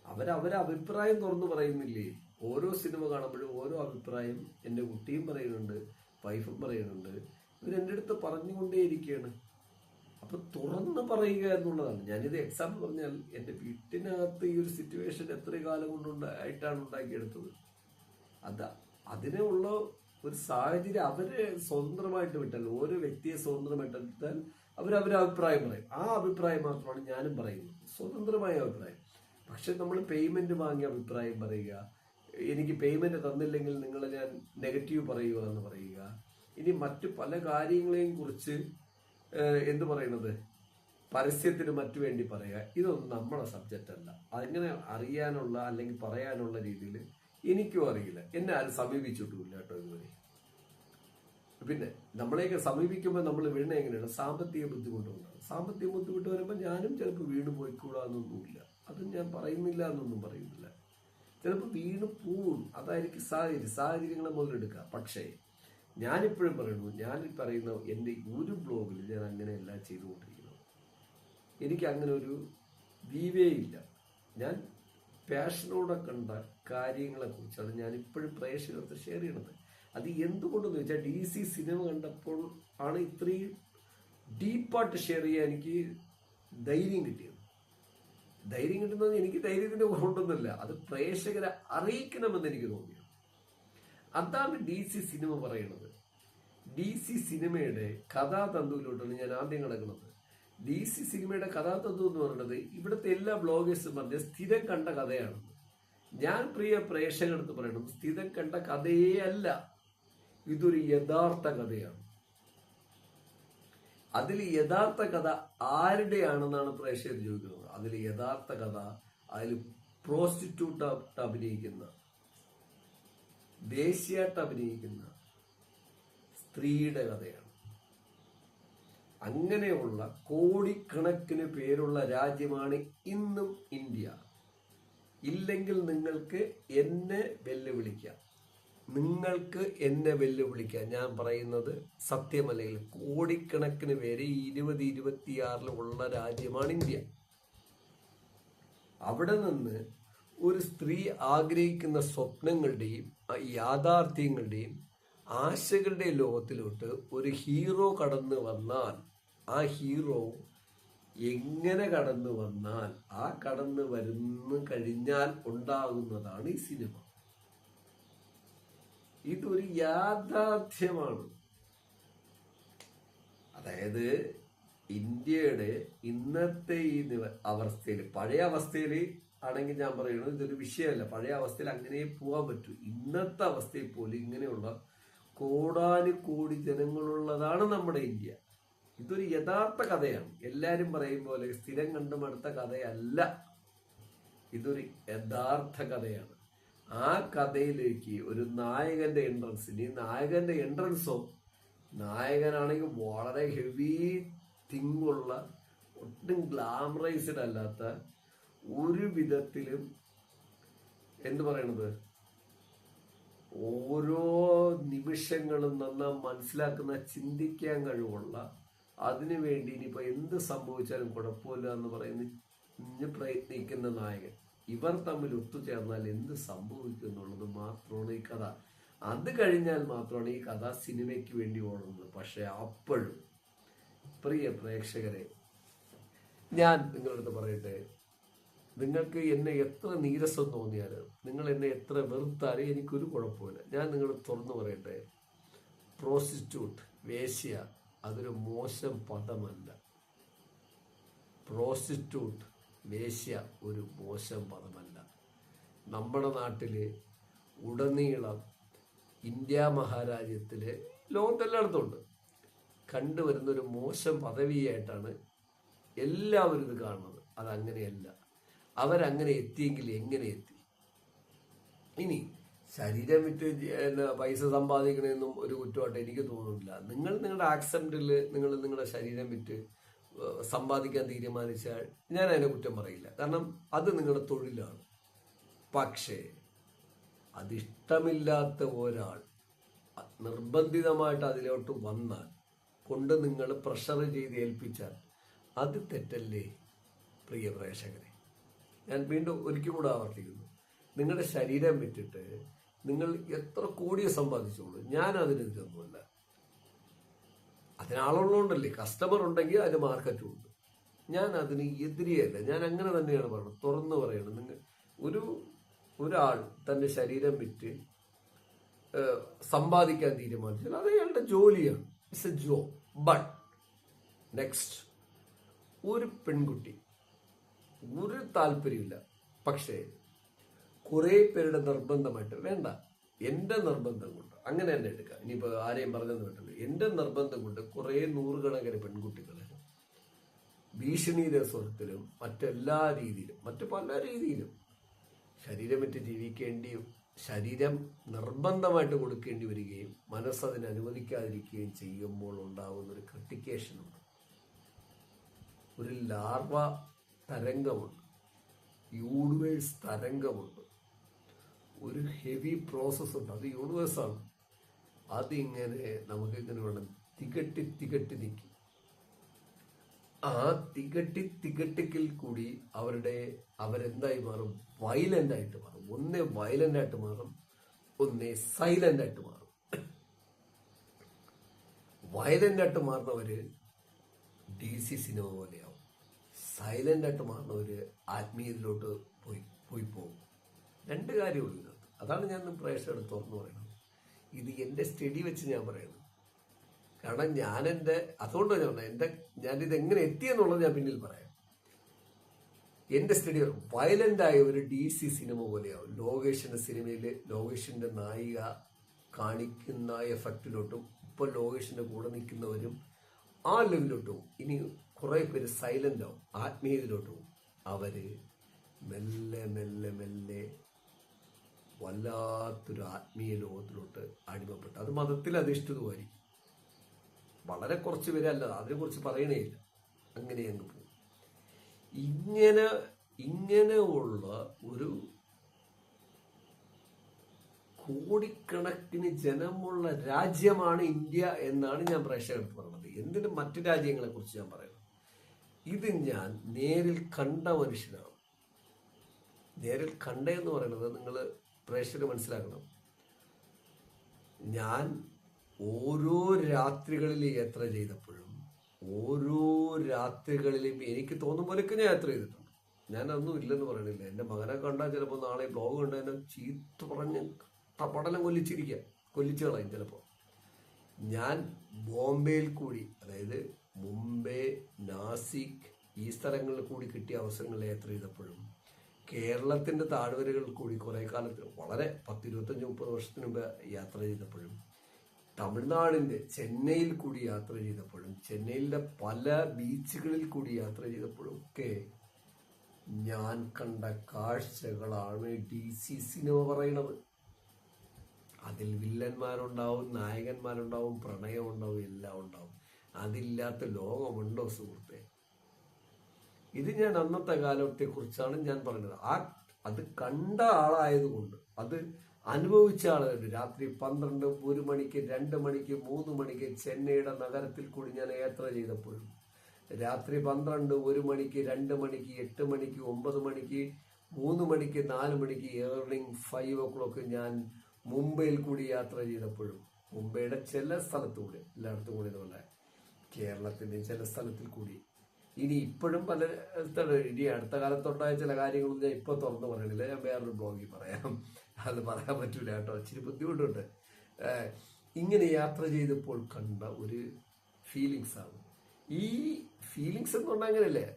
അവരെ അഭിപ്രായം തുറന്നു പറയുന്നില്ലേ? ഓരോ സിനിമ കാണുമ്പോഴും ഓരോ അഭിപ്രായം എൻ്റെ കുട്ടിയും പറയുന്നുണ്ട്, വൈഫും പറയുന്നുണ്ട്, ഇവരെൻ്റെ അടുത്ത് പറഞ്ഞുകൊണ്ടേയിരിക്കുകയാണ്. അപ്പൊ തുറന്ന് പറയുക എന്നുള്ളതാണ്. ഞാനിത് എക്സാമ്പിൾ പറഞ്ഞാൽ എൻ്റെ വീട്ടിനകത്ത് ഈ ഒരു സിറ്റുവേഷൻ എത്ര കാലം കൊണ്ടുണ്ടായിട്ടാണ് ഉണ്ടാക്കിയെടുത്തത്. അതിനുള്ള ഒരു സാഹചര്യം അവരെ സ്വതന്ത്രമായിട്ട് വിട്ടാൽ, ഓരോ വ്യക്തിയെ സ്വതന്ത്രമായിട്ട് വിട്ടാൽ അവരവരെ അഭിപ്രായം പറയും. ആ അഭിപ്രായം മാത്രമാണ് ഞാനും പറയുന്നത്, സ്വതന്ത്രമായ അഭിപ്രായം. പക്ഷെ നമ്മൾ പേയ്മെന്റ് വാങ്ങിയ അഭിപ്രായം പറയുക, എനിക്ക് പേയ്മെന്റ് തന്നില്ലെങ്കിൽ നിങ്ങളെ ഞാൻ നെഗറ്റീവ് പറയുക എന്ന് പറയുക, ഇനി മറ്റു പല കാര്യങ്ങളെയും കുറിച്ച് എന്ത് പറയുന്നത് പരസ്യത്തിന് മറ്റു വേണ്ടി പറയുക, ഇതൊന്നും നമ്മുടെ സബ്ജക്റ്റ് അല്ല. അങ്ങനെ അറിയാനുള്ള അല്ലെങ്കിൽ പറയാനുള്ള രീതിയിൽ എനിക്കും അറിയില്ല. എന്നെ ആരും സമീപിച്ചിട്ടുമില്ല കേട്ടോ ഇതുവരെ. പിന്നെ നമ്മളെയൊക്കെ സമീപിക്കുമ്പോൾ നമ്മൾ വീണ എങ്ങനെയാണ്? സാമ്പത്തിക ബുദ്ധിമുട്ടുകൊണ്ടാണ്. സാമ്പത്തിക ബുദ്ധിമുട്ട് വരുമ്പോൾ ഞാനും ചിലപ്പോൾ വീണ് പോയിക്കൂടാന്നൊന്നുമില്ല. അതും ഞാൻ പറയുന്നില്ല എന്നൊന്നും പറയുന്നില്ല. ചിലപ്പോൾ വീണ് പോവും, അതായിരിക്കും സാഹചര്യങ്ങളെ മുതലെടുക്കുക. പക്ഷേ ഞാനിപ്പോഴും പറയുന്നു, ഞാൻ പറയുന്ന എൻ്റെ ഒരു ബ്ലോഗിൽ ഞാൻ അങ്ങനെയല്ല ചെയ്തുകൊണ്ടിരിക്കുന്നത്. എനിക്ക് അങ്ങനെ ഒരു വീവേ ഇല്ല. ഞാൻ പാഷനോടെ കണ്ട കാര്യങ്ങളെക്കുറിച്ചാണ് ഞാൻ ഇപ്പോഴും പ്രേക്ഷകർക്ക് ഷെയർ ചെയ്യണത്. അത് എന്തുകൊണ്ടെന്ന് വെച്ചാൽ DC സിനിമ കണ്ടപ്പോൾ ആണ് ഇത്രയും ഡീപ്പായിട്ട് ഷെയർ ചെയ്യാൻ എനിക്ക് ധൈര്യം കിട്ടിയത്. ധൈര്യം കിട്ടുന്നത് എനിക്ക് ധൈര്യത്തിന്റെ കുറവുണ്ടൊന്നുമില്ല, അത് പ്രേക്ഷകരെ അറിയിക്കണമെന്ന് എനിക്ക് തോന്നിയത്. അതാണ് DC സിനിമ പറയുന്നത്. DC സിനിമയുടെ കഥാതന്തുവിലോട്ടാണ് ഞാൻ ആദ്യം കിടക്കുന്നത്. DC സിനിമയുടെ കഥാതന്തു എന്ന് പറയുന്നത് ഇവിടുത്തെ എല്ലാ ബ്ലോഗേഴ്സും പറഞ്ഞ സ്ഥിരം കണ്ട കഥയാണ്. ഞാൻ പ്രിയ പ്രേക്ഷകർക്ക് പറയണം, സ്ഥിരം കണ്ട കഥയേ അല്ല, ഇതൊരു യഥാർത്ഥ കഥയാണ്. അതിൽ യഥാർത്ഥ കഥ ആരുടെയാണെന്നാണ് പ്രേക്ഷകർ ചോദിക്കുന്നത്. അതിൽ യഥാർത്ഥ കഥ അതിൽ പ്രോസ്റ്റിറ്റ്യൂട്ടായിട്ട് അഭിനയിക്കുന്ന, ദേശീയമായിട്ട് അഭിനയിക്കുന്ന സ്ത്രീയുടെ കഥയാണ്. അങ്ങനെയുള്ള കോടിക്കണക്കിന് പേരുള്ള രാജ്യമാണ് ഇന്നും ഇന്ത്യ. ഇല്ലെങ്കിൽ നിങ്ങൾക്ക് എന്നെ വെല്ലുവിളിക്കാം, നിങ്ങൾക്ക് എന്നെ വെല്ലുവിളിക്കാം. ഞാൻ പറയുന്നത് സത്യമല്ലെങ്കിൽ കോടിക്കണക്കിന് പേര് 2026 ഉള്ള രാജ്യമാണ് ഇന്ത്യ. അവിടെ നിന്ന് ഒരു സ്ത്രീ ആഗ്രഹിക്കുന്ന സ്വപ്നങ്ങളുടെയും യാഥാർത്ഥ്യങ്ങളുടെയും ആശകളുടെയും ലോകത്തിലോട്ട് ഒരു ഹീറോ കടന്നു വന്നാൽ, ആ ഹീറോ എങ്ങനെ കടന്നു വന്നാൽ, ആ കടന്നു വരുന്നു കഴിഞ്ഞാൽ ഉണ്ടാകുന്നതാണ് ഈ സിനിമ. ഇതൊരു യാഥാർത്ഥ്യമാണ്. അതായത് ഇന്ത്യയുടെ ഇന്നത്തെ ഈ അവസ്ഥയിൽ, പഴയ അവസ്ഥയിൽ ആണെങ്കിൽ ഞാൻ പറയുന്നത് ഇതൊരു വിഷയമല്ല, പഴയ അവസ്ഥയിൽ അങ്ങനെ പോകാൻ പറ്റൂ. ഇന്നത്തെ അവസ്ഥയിൽ പോലും ഇങ്ങനെയുള്ള കോടാനുകോടി ജനങ്ങളുള്ളതാണ് നമ്മുടെ ഇന്ത്യ. ഇതൊരു യഥാർത്ഥ കഥയാണ്. എല്ലാരും പറയും പോലെ സ്ഥിരം കണ്ടുമടുത്ത കഥയല്ല, ഇതൊരു യഥാർത്ഥ കഥയാണ്. ആ കഥയിലേക്ക് ഒരു നായകന്റെ എൻട്രൻസിന്, നായകന്റെ എൻട്രൻസോ നായകനാണെങ്കിൽ വളരെ ഹെവി തിങ്ങുള്ള, ഒട്ടും ഗ്ലാമറൈസ്ഡ് അല്ലാത്ത, ഒരു വിധത്തിലും എന്ത് പറയണത് ഓരോ നിമിഷങ്ങളും നന്നായി മനസ്സിലാക്കുന്ന, ചിന്തിക്കാൻ കഴിവുള്ള, അതിനു വേണ്ടി ഇനിയിപ്പോൾ എന്ത് സംഭവിച്ചാലും കുഴപ്പമില്ല എന്ന് പറയുന്ന പ്രയത്നിക്കുന്ന നായകൻ. ഇവർ തമ്മിൽ ഒത്തുചേർന്നാൽ എന്ത് സംഭവിക്കും എന്നുള്ളത് മാത്രമാണ് ഈ കഥ. അത് കഴിഞ്ഞാൽ മാത്രമാണ് ഈ കഥ സിനിമയ്ക്ക് വേണ്ടി ഓടുന്നത്. പക്ഷെ അപ്പോഴും പ്രിയ പ്രേക്ഷകരെ, ഞാൻ നിങ്ങളടുത്ത് പറയട്ടെ, നിങ്ങൾക്ക് എന്നെ എത്ര നീരസം തോന്നിയാലും, നിങ്ങൾ എന്നെ എത്ര വെറുത്താലും എനിക്കൊരു കുഴപ്പമില്ല. ഞാൻ നിങ്ങൾ തുറന്നു പറയട്ടെ, പ്രോസ്റ്റിറ്റ്യൂട്ട്, വേശ്യ, അതൊരു മോശം പദമല്ല. പ്രോസ്റ്റിറ്റ്യൂട്ട്, വേശ്യ ഒരു മോശം പദമല്ല. നമ്മുടെ നാട്ടില് ഉടനീളം, ഇന്ത്യ മഹാരാജ്യത്തില്, ലോകത്തെല്ലായിടത്തുണ്ട്, കണ്ടുവരുന്നൊരു മോശം പദവിയായിട്ടാണ് എല്ലാവരും ഇത് കാണുന്നത്. അതങ്ങനെയല്ല. അവരങ്ങനെ എത്തിയെങ്കിൽ എങ്ങനെ എത്തി? ഇനി ശരീരം വിറ്റ് പൈസ സമ്പാദിക്കണമെന്നും ഒരു കുറ്റമായിട്ട് എനിക്ക് തോന്നുന്നില്ല. നിങ്ങൾ നിങ്ങളുടെ ആക്സെപ്റ്റിൽ നിങ്ങൾ നിങ്ങളുടെ ശരീരം വിറ്റ് സമ്പാദിക്കാൻ തീരുമാനിച്ചാൽ ഞാൻ അതിനെ കുറ്റം പറയില്ല. കാരണം അത് നിങ്ങളുടെ തൊഴിലാണ്. പക്ഷേ അതിഷ്ടമില്ലാത്ത ഒരാൾ നിർബന്ധിതമായിട്ട് അതിലോട്ട് വന്നാൽ, കൊണ്ട് നിങ്ങൾ പ്രഷർ ചെയ്ത് ഏൽപ്പിച്ചാൽ, അത് തെറ്റല്ലേ പ്രിയ പ്രേക്ഷകരെ? ഞാൻ വീണ്ടും ഒരിക്കൽ കൂടെ ആവർത്തിക്കുന്നു, നിങ്ങളുടെ ശരീരം വിറ്റിട്ട് നിങ്ങൾ എത്ര കോടിയെ സമ്പാദിച്ചോളൂ, ഞാൻ അതിനെതിരൊന്നുമല്ല. അതിനാളുള്ളതുകൊണ്ടല്ലേ, കസ്റ്റമർ ഉണ്ടെങ്കിൽ അതിന് മാർക്കറ്റും ഉണ്ട്. ഞാൻ അതിന് എതിരെയല്ല, ഞാൻ അങ്ങനെ തന്നെയാണ് പറയുന്നത്, തുറന്നു പറയണം. നിങ്ങൾ ഒരാൾ തന്റെ ശരീരം വിറ്റ് സമ്പാദിക്കാൻ തീരുമാനിച്ചാൽ അത് അയാളുടെ ജോലിയാണ്, it's A job. But next, ഒരു പെൺകുട്ടി ഒരു താല്പര്യമില്ല, പക്ഷേ കുറെ പേരുടെ നിർബന്ധമായിട്ട്, വേണ്ട എന്റെ നിർബന്ധം കൊണ്ട്, അങ്ങനെ തന്നെ എടുക്കുക, ഇനിയിപ്പോ ആരെയും പറഞ്ഞെന്ന് പറ്റില്ല, എന്റെ നിർബന്ധം കൊണ്ട് കുറെ നൂറുകണക്കിന് പെൺകുട്ടികളെ ഭീഷണിയുടെ സ്വരത്തിലും മറ്റെല്ലാ രീതിയിലും, മറ്റു പല രീതിയിലും ശരീരം വിറ്റ് ജീവിക്കേണ്ടിയും ശരീരം നിർബന്ധമായിട്ട് കൊടുക്കേണ്ടി വരികയും മനസ്സതിന് അനുവദിക്കാതിരിക്കുകയും ചെയ്യുമ്പോൾ ഉണ്ടാകുന്ന ഒരു ക്രിട്ടിക്കേഷനുണ്ട്, ഒരു ലാർവ തരംഗമുണ്ട്, യൂണിവേഴ്സ് തരംഗമുണ്ട്, ഒരു ഹെവി പ്രോസസ് ഉണ്ട്. അത് യൂണിവേഴ്സാണ്. അതിങ്ങനെ നമുക്കിങ്ങനെ വേണം തികട്ടി തികട്ടി നിൽക്കും. ആ തികട്ടിക്കിൽ കൂടി അവരെന്തായി മാറും? വയലന്റ് ആയിട്ട് മാറും. ഒന്നേ വയലന്റ് ആയിട്ട് മാറും, ഒന്നേ സൈലന്റ് ആയിട്ട് മാറും. വയലന്റ് ആയിട്ട് മാറുന്നവര് DC സിനിമ പോലെയാവും. സൈലന്റ് ആയിട്ട് മാറുന്നവര് ആത്മീയതയിലോട്ട് പോയി പോകും. രണ്ട് കാര്യമുള്ളൂ ഇതിനകത്ത്. അതാണ് ഞാൻ പ്രേക്ഷകരുടെ തുറന്നു പറയുന്നത്. ഇത് എന്റെ സ്റ്റഡി വെച്ച് ഞാൻ പറയുന്നത്. കാരണം അതുകൊണ്ട് ഞാനിത് എങ്ങനെ എത്തിയെന്നുള്ളത് ഞാൻ പിന്നിൽ പറയാം. എന്റെ സ്റ്റഡി വയലന്റ് ആയ ഒരു DC സിനിമ പോലെയാവും. ലോകേഷിന്റെ സിനിമയില് ലോകേഷിന്റെ നായിക കാണിക്കുന്ന എഫക്റ്റിലോട്ടും ഇപ്പൊ ലോകേഷിന്റെ കൂടെ നിൽക്കുന്നവരും ആ ലെവലിലോട്ടും ഇനി കുറെ പേര് സൈലന്റ് ആവും, ആത്മീയതയിലോട്ടും. അവര് മെല്ലെ മെല്ലെ മെല്ലെ വല്ലാത്തൊരു ആത്മീയ ലോകത്തിലോട്ട് അടിമപ്പെട്ടു. അത് മതത്തിൽ അധിഷ്ഠിതമായിരിക്കും. വളരെ കുറച്ച് പേരല്ല, അതിനെക്കുറിച്ച് പറയണേയില്ല, അങ്ങനെ അങ്ങ് പോകും. ഇങ്ങനെയുള്ള ഒരു കോടിക്കണക്കിന് ജനമുള്ള രാജ്യമാണ് ഇന്ത്യ എന്നാണ് ഞാൻ പ്രേക്ഷകർക്ക് പറയുന്നത്. എന്തിന് മറ്റു രാജ്യങ്ങളെ കുറിച്ച് ഞാൻ പറയുന്നത്? ഇത് ഞാൻ നേരിൽ കണ്ട മനുഷ്യനാണ്. നേരിൽ കണ്ടെന്ന് പറയുന്നത് നിങ്ങൾ പ്രേക്ഷകർ മനസ്സിലാക്കണം. ഞാൻ ഓരോ രാത്രികളിലും യാത്ര ചെയ്തപ്പോഴും ഓരോ രാത്രികളിലും എനിക്ക് തോന്നും പോലെയൊക്കെ ഞാൻ യാത്ര ചെയ്തിട്ടുണ്ട്. ഞാനൊന്നും ഇല്ലെന്ന് പറയണില്ല. എൻ്റെ മകനെ കണ്ടാൽ ചിലപ്പോൾ നാളെ ബ്ലോഗ് കണ്ട് എന്നെ ചീത്ത പറഞ്ഞ് പടലം കൊല്ലിച്ചു കളയും ചിലപ്പോൾ. ഞാൻ ബോംബെയിൽ കൂടി, അതായത് മുംബൈ, നാസിക്, ഈ സ്ഥലങ്ങളിൽ കൂടി കിട്ടിയ അവസരങ്ങളിൽ യാത്ര ചെയ്തപ്പോഴും കേരളത്തിന്റെ താഴ്വരകളിൽ കൂടി കുറെ കാലത്ത്, വളരെ 10-25-30 വർഷത്തിന് മുമ്പ് യാത്ര ചെയ്തപ്പോഴും, തമിഴ്നാടിന്റെ ചെന്നൈയിൽ കൂടി യാത്ര ചെയ്തപ്പോഴും, ചെന്നൈയിലെ പല ബീച്ചുകളിൽ കൂടി യാത്ര ചെയ്തപ്പോഴും ഒക്കെ ഞാൻ കണ്ട കാഴ്ചകളാണ് DC സിനിമ പറയണത്. അതിൽ വില്ലന്മാരുണ്ടാവും, നായകന്മാരുണ്ടാവും, പ്രണയം ഉണ്ടാവും, എല്ലാം ഉണ്ടാവും. അതില്ലാത്ത ലോകമുണ്ടോ സുഹൃത്തെ? ഇത് ഞാൻ അന്നത്തെ കാലത്തെ കുറിച്ചാണ് ഞാൻ പറയുന്നത്. അത് കണ്ട ആളായതുകൊണ്ട്, അത് അനുഭവിച്ച ആളുകളുണ്ട്. രാത്രി 12, 1 മണിക്ക്, 2 മണിക്ക്, 3 മണിക്ക് ചെന്നൈയുടെ നഗരത്തിൽ കൂടി ഞാൻ യാത്ര ചെയ്തപ്പോഴും, രാത്രി 12, 1 മണിക്ക്, 2 മണിക്ക്, 8 മണിക്ക്, 9 മണിക്ക്, 3 മണിക്ക്, 4 മണിക്ക്, ഏർണിംഗ് 5 o'clock ഞാൻ മുംബൈയിൽ കൂടി യാത്ര ചെയ്തപ്പോഴും, മുംബൈയുടെ ചില സ്ഥലത്തുകൂടി, എല്ലായിടത്തും കൂടി എന്നുള്ള കേരളത്തിന്റെ ചില സ്ഥലത്തിൽ കൂടി, ഇനി ഇപ്പോഴും പല ഇനി അടുത്ത കാലത്തുണ്ടായ ചില കാര്യങ്ങളൊന്നും ഞാൻ ഇപ്പൊ തുറന്നു പറയണില്ല, ഞാൻ വേറൊരു ബ്ലോഗിൽ പറയാം. അത് പറയാൻ പറ്റൂല കേട്ടോ, ഇച്ചിരി ബുദ്ധിമുട്ടുണ്ട്. ഇങ്ങനെ യാത്ര ചെയ്തപ്പോൾ കണ്ട ഒരു ഫീലിങ്സ് ആണ്. ഈ ഫീലിങ്സ് എന്ന് പറഞ്ഞാൽ അങ്ങനെയല്ലേ,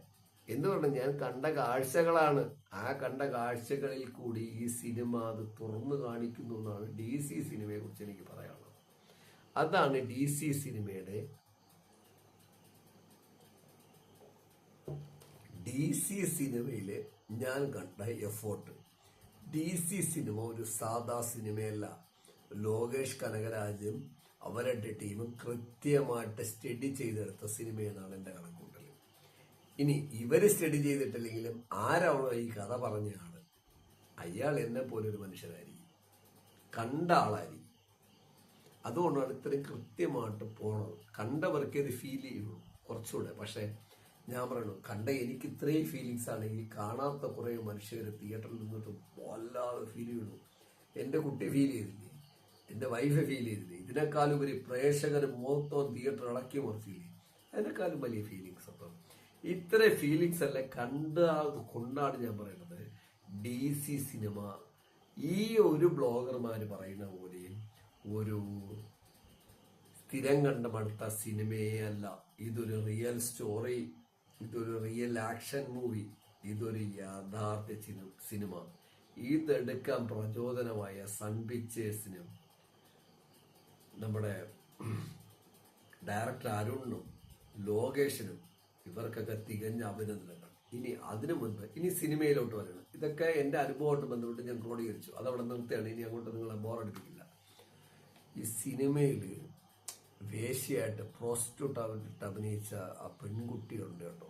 എന്ന് പറഞ്ഞാൽ ഞാൻ കണ്ട കാഴ്ചകളാണ്. ആ കണ്ട കാഴ്ചകളിൽ കൂടി ഈ സിനിമ അത് തുറന്നു കാണിക്കുന്നു എന്നാണ് DC സിനിമയെ കുറിച്ച് എനിക്ക് പറയാനുള്ളത്. അതാണ് DC സിനിമയുടെ സിനിമയില് ഞാൻ കണ്ട എഫോർട്ട്. DC സിനിമ ഒരു സാധാ സിനിമയല്ല. ലോകേഷ് കനകരാജും അവരുടെ ടീമും കൃത്യമായിട്ട് സ്റ്റഡി ചെയ്തെടുത്ത സിനിമയെന്നാണ് എൻ്റെ കണക്കൂട്ടൽ. ഇനി ഇവര് സ്റ്റഡി ചെയ്തിട്ടില്ലെങ്കിലും ആരാണോ ഈ കഥ പറഞ്ഞ ആള്, അയാൾ എന്നെ പോലൊരു മനുഷ്യനായിരിക്കും, കണ്ട ആളായിരിക്കും. അതുകൊണ്ടാണ് ഇത്രയും കൃത്യമായിട്ട് പോണത്. കണ്ടവർക്ക് ഇത് ഫീൽ ചെയ്യുള്ളൂ കുറച്ചുകൂടെ. പക്ഷെ ഞാൻ പറയണു കണ്ട എനിക്ക് ഇത്രയും ഫീലിങ്സ് ആണെങ്കിൽ കാണാത്ത കുറേ മനുഷ്യർ തിയേറ്ററിൽ നിന്നിട്ട് വല്ലാതെ ഫീൽ ചെയ്യുന്നു. എൻ്റെ കുട്ടി ഫീൽ ചെയ്തില്ലേ, എൻ്റെ വൈഫ് ഫീൽ ചെയ്തില്ലേ, ഇതിനേക്കാളും ഒരു പ്രേക്ഷകർ മൊത്തം തിയേറ്റർ ഇളക്കി മറിച്ചില്ലേ, അതിനേക്കാളും വലിയ ഫീലിങ്സ്. അപ്പം ഇത്ര ഫീലിങ്സ് അല്ല കൊണ്ടാണ് ഞാൻ പറയുന്നത് DC സിനിമ ഈ ഒരു ബ്ലോഗർമാർ പറയുന്ന പോലെ ഒരു സ്ഥിരം കണ്ട മടുത്ത സിനിമയേ അല്ല. ഇതൊരു റിയൽ സ്റ്റോറി, ഇതൊരു റിയൽ ആക്ഷൻ മൂവി, ഇതൊരു യാഥാർത്ഥ്യ സിനിമ. ഇതെടുക്കാൻ പ്രചോദനമായ സൺ പിക്ചേഴ്സിനും നമ്മുടെ ഡയറക്ടർ അരുണിനും ലോകേഷിനും ഇവർക്കൊക്കെ തികഞ്ഞ അഭിനന്ദനങ്ങൾ. ഇനി അതിനു മുൻപ് ഇനി സിനിമയിലോട്ട് വരണം. ഇതൊക്കെ എൻ്റെ അനുഭവമായിട്ട് ബന്ധപ്പെട്ട് ഞാൻ ക്രോഡീകരിച്ചു, അതവിടെ നിർത്തുകയാണ്. ഇനി അങ്ങോട്ട് നിങ്ങളെ ബോറടിപ്പിക്കില്ല. ഈ സിനിമയിൽ വേശ്യയായിട്ട് പ്രോസ്റ്റിറ്റ്യൂട്ട് ആയിട്ട് അഭിനയിച്ച ആ പെൺകുട്ടിയുണ്ട് കേട്ടോ.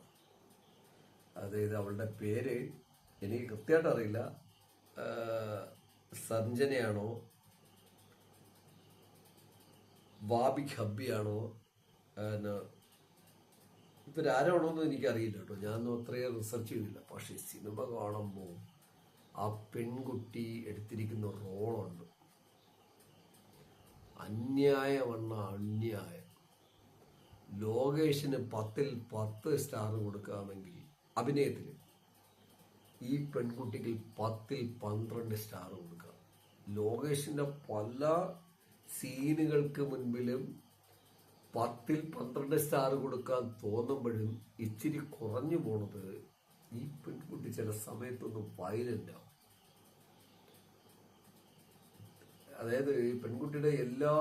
അതായത് അവളുടെ പേര് എനിക്ക് കൃത്യമായിട്ട് അറിയില്ല, സഞ്ജനയാണോ വാബിക് ഹബ്ബിയാണോ ഇവരാരാണോന്ന് എനിക്കറിയില്ല കേട്ടോ. ഞാനൊന്നും അത്രയും റിസർച്ച് ചെയ്തില്ല. പക്ഷെ സിനിമ കാണുമ്പോൾ ആ പെൺകുട്ടി എടുത്തിരിക്കുന്ന റോളുണ്ട്, അന്യായം. ലോകേഷിന് 10ൽ 10 സ്റ്റാർ കൊടുക്കാമെങ്കിൽ അഭിനയത്തിന് ഈ പെൺകുട്ടിക്ക് 10ൽ 12 സ്റ്റാർ കൊടുക്കാം. ലോകേഷിന്റെ പല സീനുകൾക്ക് മുൻപിലും 10ൽ 12 സ്റ്റാർ കൊടുക്കാൻ തോന്നുമ്പോഴും ഇച്ചിരി കുറഞ്ഞു പോണത് ഈ പെൺകുട്ടി ചില സമയത്തൊന്നും വയലന്റ് ആവും. അതായത് ഈ പെൺകുട്ടിയുടെ എല്ലാ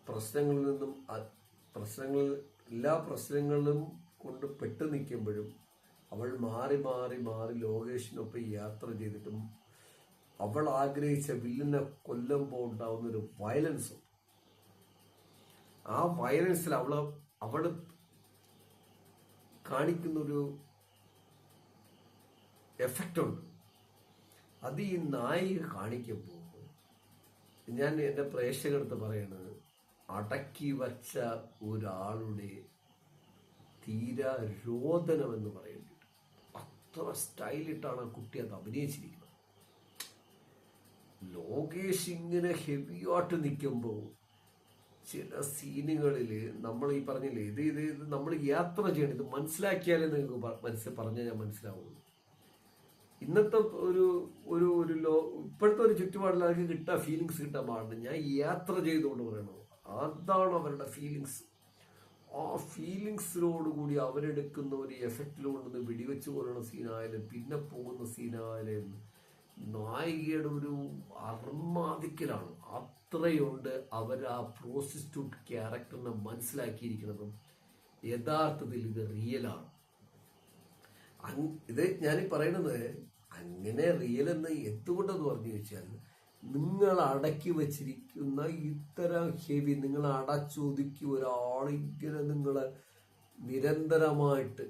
പ്രശ്നങ്ങളും കൊണ്ട് പെട്ടു നിൽക്കുമ്പോഴും അവൾ മാറി ലോകേഷിനൊപ്പം യാത്ര ചെയ്തിട്ടും അവൾ ആഗ്രഹിച്ച വില്ലിനെ കൊല്ലുമ്പോൾ ഉണ്ടാവുന്നൊരു വയലൻസും, ആ വയലൻസിൽ അവള് കാണിക്കുന്നൊരു എഫക്റ്റ് ഉണ്ട്. അത് ഈ നായിക കാണിക്കുമ്പോൾ ഞാൻ എൻ്റെ പ്രേക്ഷകർക്ക് പറയണത്, അടക്കി വച്ച ഒരാളുടെ തീരാ രോദനം എന്ന് പറയേണ്ടി. അത്ര സ്റ്റൈലിട്ടാണ് ആ കുട്ടി അത് അഭിനയിച്ചിരിക്കുന്നത്. ലോകേഷ് ഇങ്ങനെ ഹെവിയായിട്ട് നിൽക്കുമ്പോൾ ചില സീനുകളിൽ നമ്മൾ ഈ പറഞ്ഞില്ലേ, ഇത് നമ്മൾ യാത്ര ചെയ്യണം. ഇത് മനസ്സിലാക്കിയാലേ നിങ്ങൾക്ക് പറഞ്ഞാൽ ഞാൻ മനസ്സിലാവുള്ളൂ. ഇന്നത്തെ ഇപ്പോഴത്തെ ഒരു ചുറ്റുപാടിൽ അവർക്ക് ഫീലിങ്സ് കിട്ടാൻ പാടില്ല. ഞാൻ യാത്ര ചെയ്തുകൊണ്ട് പറയണത് അതാണ് അവരുടെ ഫീലിങ്സ്. ആ ഫീലിങ്സിനോടുകൂടി അവരെടുക്കുന്ന ഒരു എഫക്റ്റിലോട്ട് വെടിവെച്ച് കൊല്ലുന്ന സീനായാലും പിന്നെ പോകുന്ന സീനായാലും നായികയുടെ ഒരു അർമാദിക്കലാണ്. അത്രയുണ്ട് അവർ ആ പ്രോസ്റ്റിറ്റ്യൂട്ട് ക്യാരക്ടറിനെ മനസ്സിലാക്കിയിരിക്കുന്നതും. യഥാർത്ഥത്തിൽ ഇത് റിയലാണ്. ഇത് ഞാനീ പറയണത് അങ്ങനെ റിയൽ എന്ന് എന്തുകൊണ്ടെന്ന് പറഞ്ഞു ചോദിച്ചാൽ, നിങ്ങൾ അടക്കി വച്ചിരിക്കുന്ന ഇത്തരം ഹെവി, നിങ്ങൾ അടച്ചൊതുക്കി ഒരാളിങ്ങനെ നിങ്ങളെ നിരന്തരമായിട്ട്,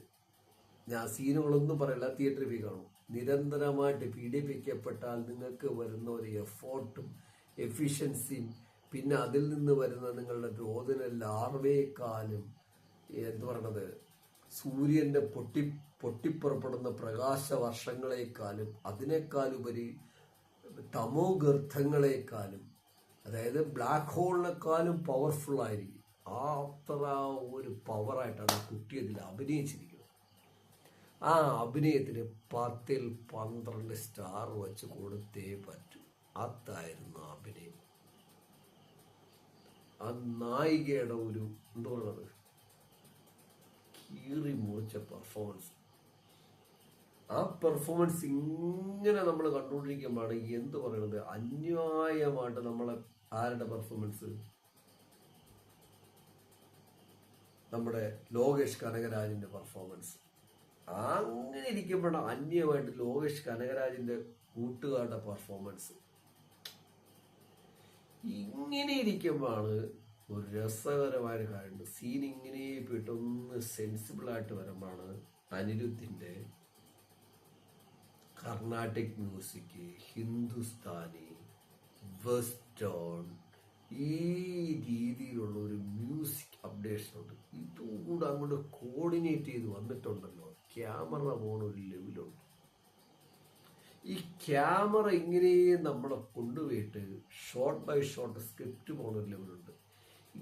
ഞാൻ സീനുകളൊന്നും പറയില്ല, തിയേറ്ററിൽ പോയി കാണും, നിരന്തരമായിട്ട് പീഡിപ്പിക്കപ്പെട്ടാൽ നിങ്ങൾക്ക് വരുന്ന ഒരു എഫോർട്ടും എഫിഷ്യൻസിയും പിന്നെ അതിൽ നിന്ന് വരുന്ന നിങ്ങളുടെ രോദന ലാർവേക്കാലും എന്ത് പറയണത് സൂര്യന്റെ പൊട്ടിപ്പുറപ്പെടുന്ന പ്രകാശ വർഷങ്ങളെക്കാളും അതിനേക്കാളുപരി തമോ ഗർത്തങ്ങളെക്കാളും, അതായത് ബ്ലാക്ക് ഹോളിനെക്കാളും പവർഫുൾ ആയിരിക്കും. ആ അത്ര ഒരു പവറായിട്ടാണ് കുട്ടി അതിൽ അഭിനയിച്ചിരിക്കുന്നത്. ആ അഭിനയത്തിന് 10ൽ 12 സ്റ്റാർ വെച്ച് കൊടുത്തേ പറ്റൂ. അതായിരുന്നു അഭിനയം. ആ നായികയുടെ ഒരു എന്താ പറയുന്നത് കീറി മുറിച്ച പെർഫോമൻസ്. ആ പെർഫോമൻസ് ഇങ്ങനെ നമ്മൾ കണ്ടുകൊണ്ടിരിക്കുമ്പോഴാണ് എന്ത് പറയുന്നത്, അന്യായമായിട്ട് നമ്മളെ ആരുടെ പെർഫോമൻസ്, നമ്മുടെ ലോകേഷ് കനകരാജിന്റെ പെർഫോമൻസ്. അങ്ങനെ ഇരിക്കുമ്പോഴാണ് അന്യമായിട്ട് ലോകേഷ് കനകരാജിന്റെ കൂട്ടുകാരുടെ പെർഫോമൻസ്. ഇങ്ങനെ ഇരിക്കുമ്പോഴാണ് ഒരു രസകരമായ കാര്യമുണ്ട്. സീൻ ഇങ്ങനെ പോയിട്ടൊന്ന് സെൻസിബിളായിട്ട് വരുമ്പോഴാണ് അനിരുദ്ധിന്റെ കർണാട്ടിക് മ്യൂസിക്, ഹിന്ദുസ്ഥാനി, വെസ്റ്റേൺ, ഈ രീതിയിലുള്ള ഒരു മ്യൂസിക് അപ്ഡേഷൻ ഉണ്ട്. ഇതും കൂടെ അങ്ങോട്ട് കോർഡിനേറ്റ് ചെയ്ത് വന്നിട്ടുണ്ടല്ലോ, ക്യാമറ പോണ ഒരു ലെവലുണ്ട്. ഈ ക്യാമറ ഇങ്ങനെ നമ്മളെ കൊണ്ടുപോയിട്ട് ഷോട്ട് ബൈ ഷോട്ട് സ്ക്രിപ്റ്റ് പോണ ഒരു ലെവലുണ്ട്.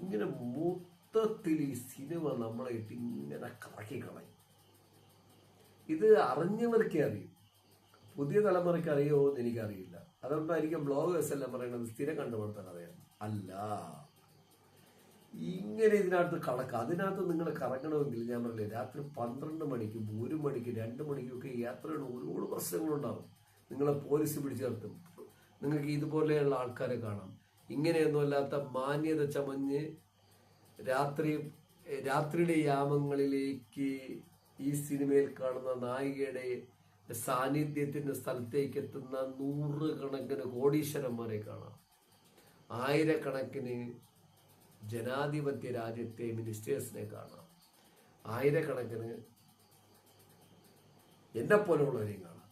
ഇങ്ങനെ മൊത്തത്തിൽ ഈ സിനിമ നമ്മളെ ഇട്ട് ഇങ്ങനെ കറക്കി കളയും. ഇത് അറിഞ്ഞവർക്കേ അറിയും, പുതിയ തലമുറയ്ക്ക് അറിയുമോ എന്ന് എനിക്കറിയില്ല. അതുകൊണ്ടായിരിക്കും ബ്ലോഗേഴ്സ് എല്ലാം പറയുന്നത് സ്ഥിരം കണ്ടുപിടുത്ത കഥയാണ്. അല്ല, ഇങ്ങനെ ഇതിനകത്ത് കടക്കുക. അതിനകത്ത് നിങ്ങൾ കറങ്ങണമെങ്കിൽ ഞാൻ പറഞ്ഞില്ലേ, രാത്രി 12 മണിക്കും 1 മണിക്കും 2 മണിക്കും ഒക്കെ യാത്രയുടെ ഒരുപാട് പ്രശ്നങ്ങളുണ്ടാകും. നിങ്ങളെ പോലീസ് പിടിച്ചു നിർത്തും. നിങ്ങൾക്ക് ഇതുപോലെയുള്ള ആൾക്കാരെ കാണാം. ഇങ്ങനെയൊന്നുമല്ലാത്ത മാന്യത ചമഞ്ഞ് രാത്രിയുടെ യാമങ്ങളിലേക്ക് ഈ സിനിമയിൽ കാണുന്ന നായികയുടെ സാന്നിധ്യത്തിന്റെ സ്ഥലത്തേക്ക് എത്തുന്ന 100 കണക്കിന് കോടീശ്വരന്മാരെ കാണാം. 1000 ജനാധിപത്യ രാജ്യത്തെ മിനിസ്റ്റേഴ്സിനെ കാണാം. 1000 എന്നെ പോലെയുള്ളവരെയും കാണാം.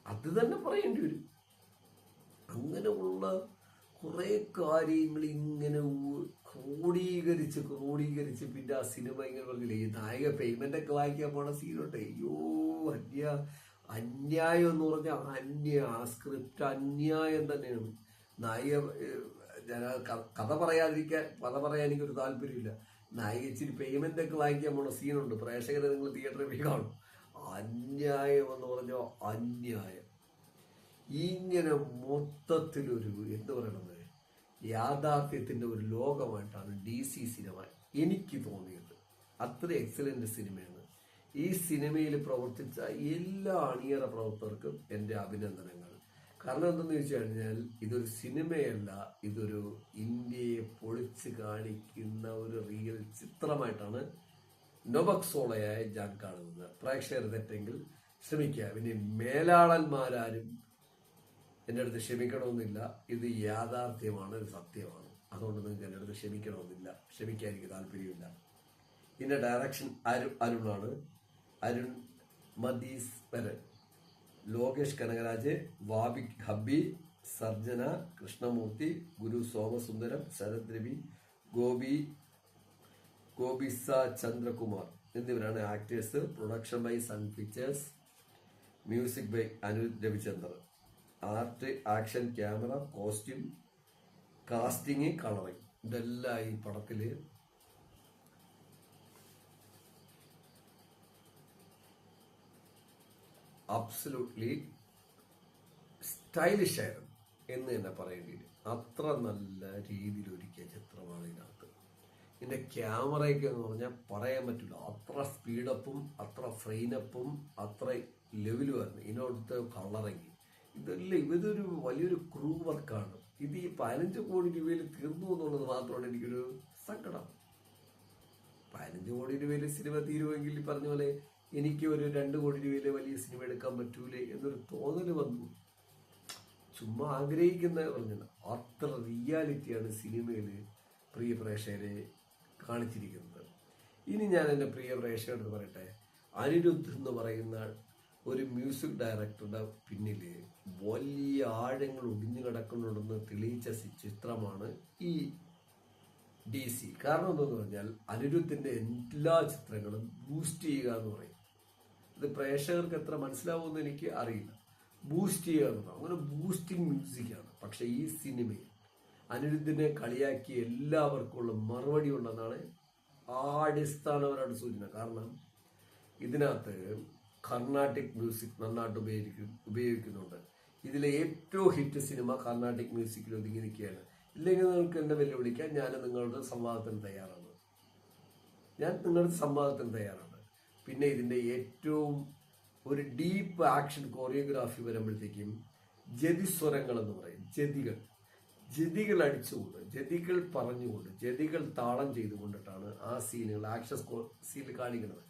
അത് തന്നെ പറയേണ്ടി വരും. അങ്ങനെയുള്ള കുറെ കാര്യങ്ങൾ ഇങ്ങനെ ക്രോഡീകരിച്ച് പിന്നെ ആ സിനിമ ഇങ്ങനെ പറഞ്ഞില്ലേ, ഈ നായിക പേയ്മെന്റ് ഒക്കെ വാങ്ങിക്കാൻ പോണ സീനുണ്ട്. അയ്യോ, അന്യായം എന്ന് പറഞ്ഞാൽ ആ സ്ക്രിപ്റ്റ് അന്യായം തന്നെയാണ്. നായിക കഥ പറയാൻ എനിക്കൊരു താല്പര്യമില്ല. നായിക ഇച്ചിരി പേയ്മെന്റ് ഒക്കെ വാങ്ങിക്കാൻ പോണ സീനുണ്ട്. പ്രേക്ഷകരെ നിങ്ങൾ തിയേറ്ററിൽ പോയി കാണും. അന്യായം എന്ന് പറഞ്ഞാൽ അന്യായം. ഇങ്ങനെ മൊത്തത്തിലൊരു എന്ത് പറയണത്, യാഥാർത്ഥ്യത്തിന്റെ ഒരു ലോകമായിട്ടാണ് DC സിനിമ എനിക്ക് തോന്നിയത്. അത്ര എക്സലന്റ് സിനിമയാണ്. ഈ സിനിമയിൽ പ്രവർത്തിച്ച എല്ലാ അണിയറ പ്രവർത്തകർക്കും എൻ്റെ അഭിനന്ദനങ്ങൾ. കാരണം എന്തെന്ന് ചോദിച്ചു കഴിഞ്ഞാൽ, ഇതൊരു സിനിമയല്ല, ഇതൊരു ഇന്ത്യയെ പൊളിച്ച് കാണിക്കുന്ന ഒരു റിയൽ ചിത്രമായിട്ടാണ് നൊബക്സോളയായ ഞാൻ കാണുന്നത്. പ്രേക്ഷകർ തെറ്റെങ്കിൽ ക്ഷമിക്കുക. പിന്നെ മേലാളന്മാരാരും എൻ്റെ അടുത്ത് ക്ഷമിക്കണമെന്നില്ല. ഇത് യാഥാർത്ഥ്യമാണ്, ഇത് സത്യമാണ്. അതുകൊണ്ട് നിങ്ങൾക്ക് എൻ്റെ അടുത്ത് ക്ഷമിക്കണമെന്നില്ല, ക്ഷമിക്കാൻ എനിക്ക് താല്പര്യമില്ല. ഇതിൻ്റെ ഡയറക്ഷൻ അരുണാണ്. അരുൺ മദീസ്വരൻ, ലോകേഷ് കനകരാജ്, വാബിക് ഹബ്ബി, സർജന, കൃഷ്ണമൂർത്തി, ഗുരു സോമസുന്ദരം, ശരത് രവി, ഗോപിസ ചന്ദ്രകുമാർ എന്നിവരാണ് actors. Production by Sun Pictures, music by Anirudh Ravichander. Art, action, camera, costume, casting, colouring, ഇതെല്ലാം ഈ പടത്തില് അബ്സല്യൂട്ട്ലി സ്റ്റൈലിഷ് ആയിരുന്നു എന്ന് തന്നെ പറയേണ്ടി വരും. അത്ര നല്ല രീതിയിൽ ഒരുക്കിയ ചിത്രമാണ് ഇതിനകത്ത്. ഇതിന്റെ ക്യാമറയൊക്കെ എന്ന് പറഞ്ഞാൽ പറയാൻ പറ്റില്ല. അത്ര സ്പീഡപ്പും അത്ര ഫ്രെയിനപ്പും അത്ര ലെവലുമായിരുന്നു ഇതിനടുത്ത്. കളറിങ് ഇതൊരു വലിയൊരു ക്രൂ വർക്കാണ്. ഇത് ഈ 15 കോടി രൂപയിൽ തീർന്നു എന്നുള്ളത് മാത്രമാണ് എനിക്കൊരു സങ്കടം. 15 കോടി രൂപയിൽ സിനിമ തീരുമെങ്കിൽ ഈ പറഞ്ഞ പോലെ എനിക്ക് ഒരു 2 കോടി രൂപയിലെ വലിയ സിനിമ എടുക്കാൻ പറ്റൂലേ എന്നൊരു തോന്നൽ വന്നു. ചുമ്മാ ആഗ്രഹിക്കുന്ന പറഞ്ഞത്. അത്ര റിയാലിറ്റിയാണ് സിനിമയിൽ പ്രിയ പ്രേക്ഷകരെ കാണിച്ചിരിക്കുന്നത്. ഇനി ഞാൻ എൻ്റെ പ്രിയ പ്രേക്ഷകരോട് പറയട്ടെ, അനിരുദ്ധ് എന്ന് പറയുന്ന ഒരു മ്യൂസിക് ഡയറക്ടറുടെ പിന്നിൽ വലിയ ആഴങ്ങൾ ഒടിഞ്ഞു കിടക്കുന്നുണ്ടെന്ന് തെളിയിച്ച ചിത്രമാണ് ഈ DC. കാരണം എന്താന്ന് പറഞ്ഞാൽ, അനിരുദ്ധിന്റെ എല്ലാ ചിത്രങ്ങളും ബൂസ്റ്റ് ചെയ്യുക എന്ന് പറയും. ഇത് പ്രേക്ഷകർക്ക് എത്ര മനസ്സിലാവുമെന്ന് എനിക്ക് അറിയില്ല. ബൂസ്റ്റ് ചെയ്യുക എന്ന് പറയും, അങ്ങനെ ബൂസ്റ്റിംഗ് മ്യൂസിക്കാണ്. പക്ഷെ ഈ സിനിമയിൽ അനിരുദ്ധിനെ കളിയാക്കി എല്ലാവർക്കും ഉള്ള മറുപടി ഉണ്ടെന്നാണ് അടിസ്ഥാനപരമായിട്ട് സൂചന. കാരണം ഇതിനകത്ത് കർണാട്ടിക് മ്യൂസിക് നന്നായിട്ട് ഉപയോഗിക്കുന്നുണ്ട്. ഇതിലെ ഏറ്റവും ഹിറ്റ് സിനിമ കർണാട്ടിക് മ്യൂസിക്കിൽ ഒതുങ്ങി നിൽക്കുകയാണ്. ഇല്ലെങ്കിൽ നിങ്ങൾക്ക് എന്നെ വെല്ലുവിളിക്കാൻ ഞാൻ നിങ്ങളുടെ സംവാദത്തിന് തയ്യാറാണ്. പിന്നെ ഇതിന്റെ ഏറ്റവും ഒരു ഡീപ്പ് ആക്ഷൻ കൊറിയോഗ്രാഫി വരുമ്പോഴത്തേക്കും ജതിസ്വരങ്ങൾ എന്ന് പറയും. ജതികൾ അടിച്ചുകൊണ്ട്, ജതികൾ പറഞ്ഞുകൊണ്ട്, ജതികൾ താളം ചെയ്തുകൊണ്ടിട്ടാണ് ആ സീനുകൾ, ആക്ഷൻ സീനിൽ കാണിക്കുന്നത്.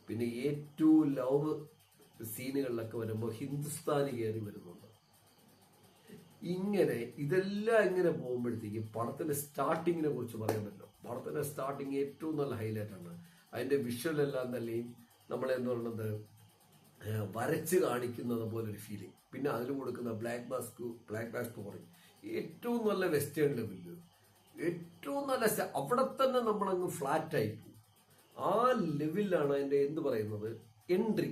പിന്നെ ഏറ്റവും ലവ് സീനുകളിലൊക്കെ വരുമ്പോൾ ഹിന്ദുസ്ഥാനി കയറി വരുന്നുണ്ട്. ഇതെല്ലാം ഇങ്ങനെ പോകുമ്പോഴത്തേക്കും പടത്തിന്റെ സ്റ്റാർട്ടിങ്ങിനെ കുറിച്ച് പറയാൻ പറ്റില്ല. പടത്തിന്റെ സ്റ്റാർട്ടിങ് ഏറ്റവും നല്ല ഹൈലൈറ്റ് ആണ്. അതിന്റെ വിഷ്വൽ എല്ലാം തന്നെ നമ്മളെന്ന് പറയുന്നത് വരച്ച് കാണിക്കുന്നത് പോലൊരു ഫീലിംഗ്. പിന്നെ അതിൽ കൊടുക്കുന്ന ബ്ലാക്ക് മാസ്ക് സ്കോറിങ് ഏറ്റവും നല്ല വെസ്റ്റേൺ ലെവലില് ഏറ്റവും നല്ല അവിടെ തന്നെ നമ്മളങ്ങ് ഫ്ലാറ്റായി പോകും. ആ ലെവലിലാണ് അതിൻ്റെ എന്ത് പറയുന്നത് എൻട്രി.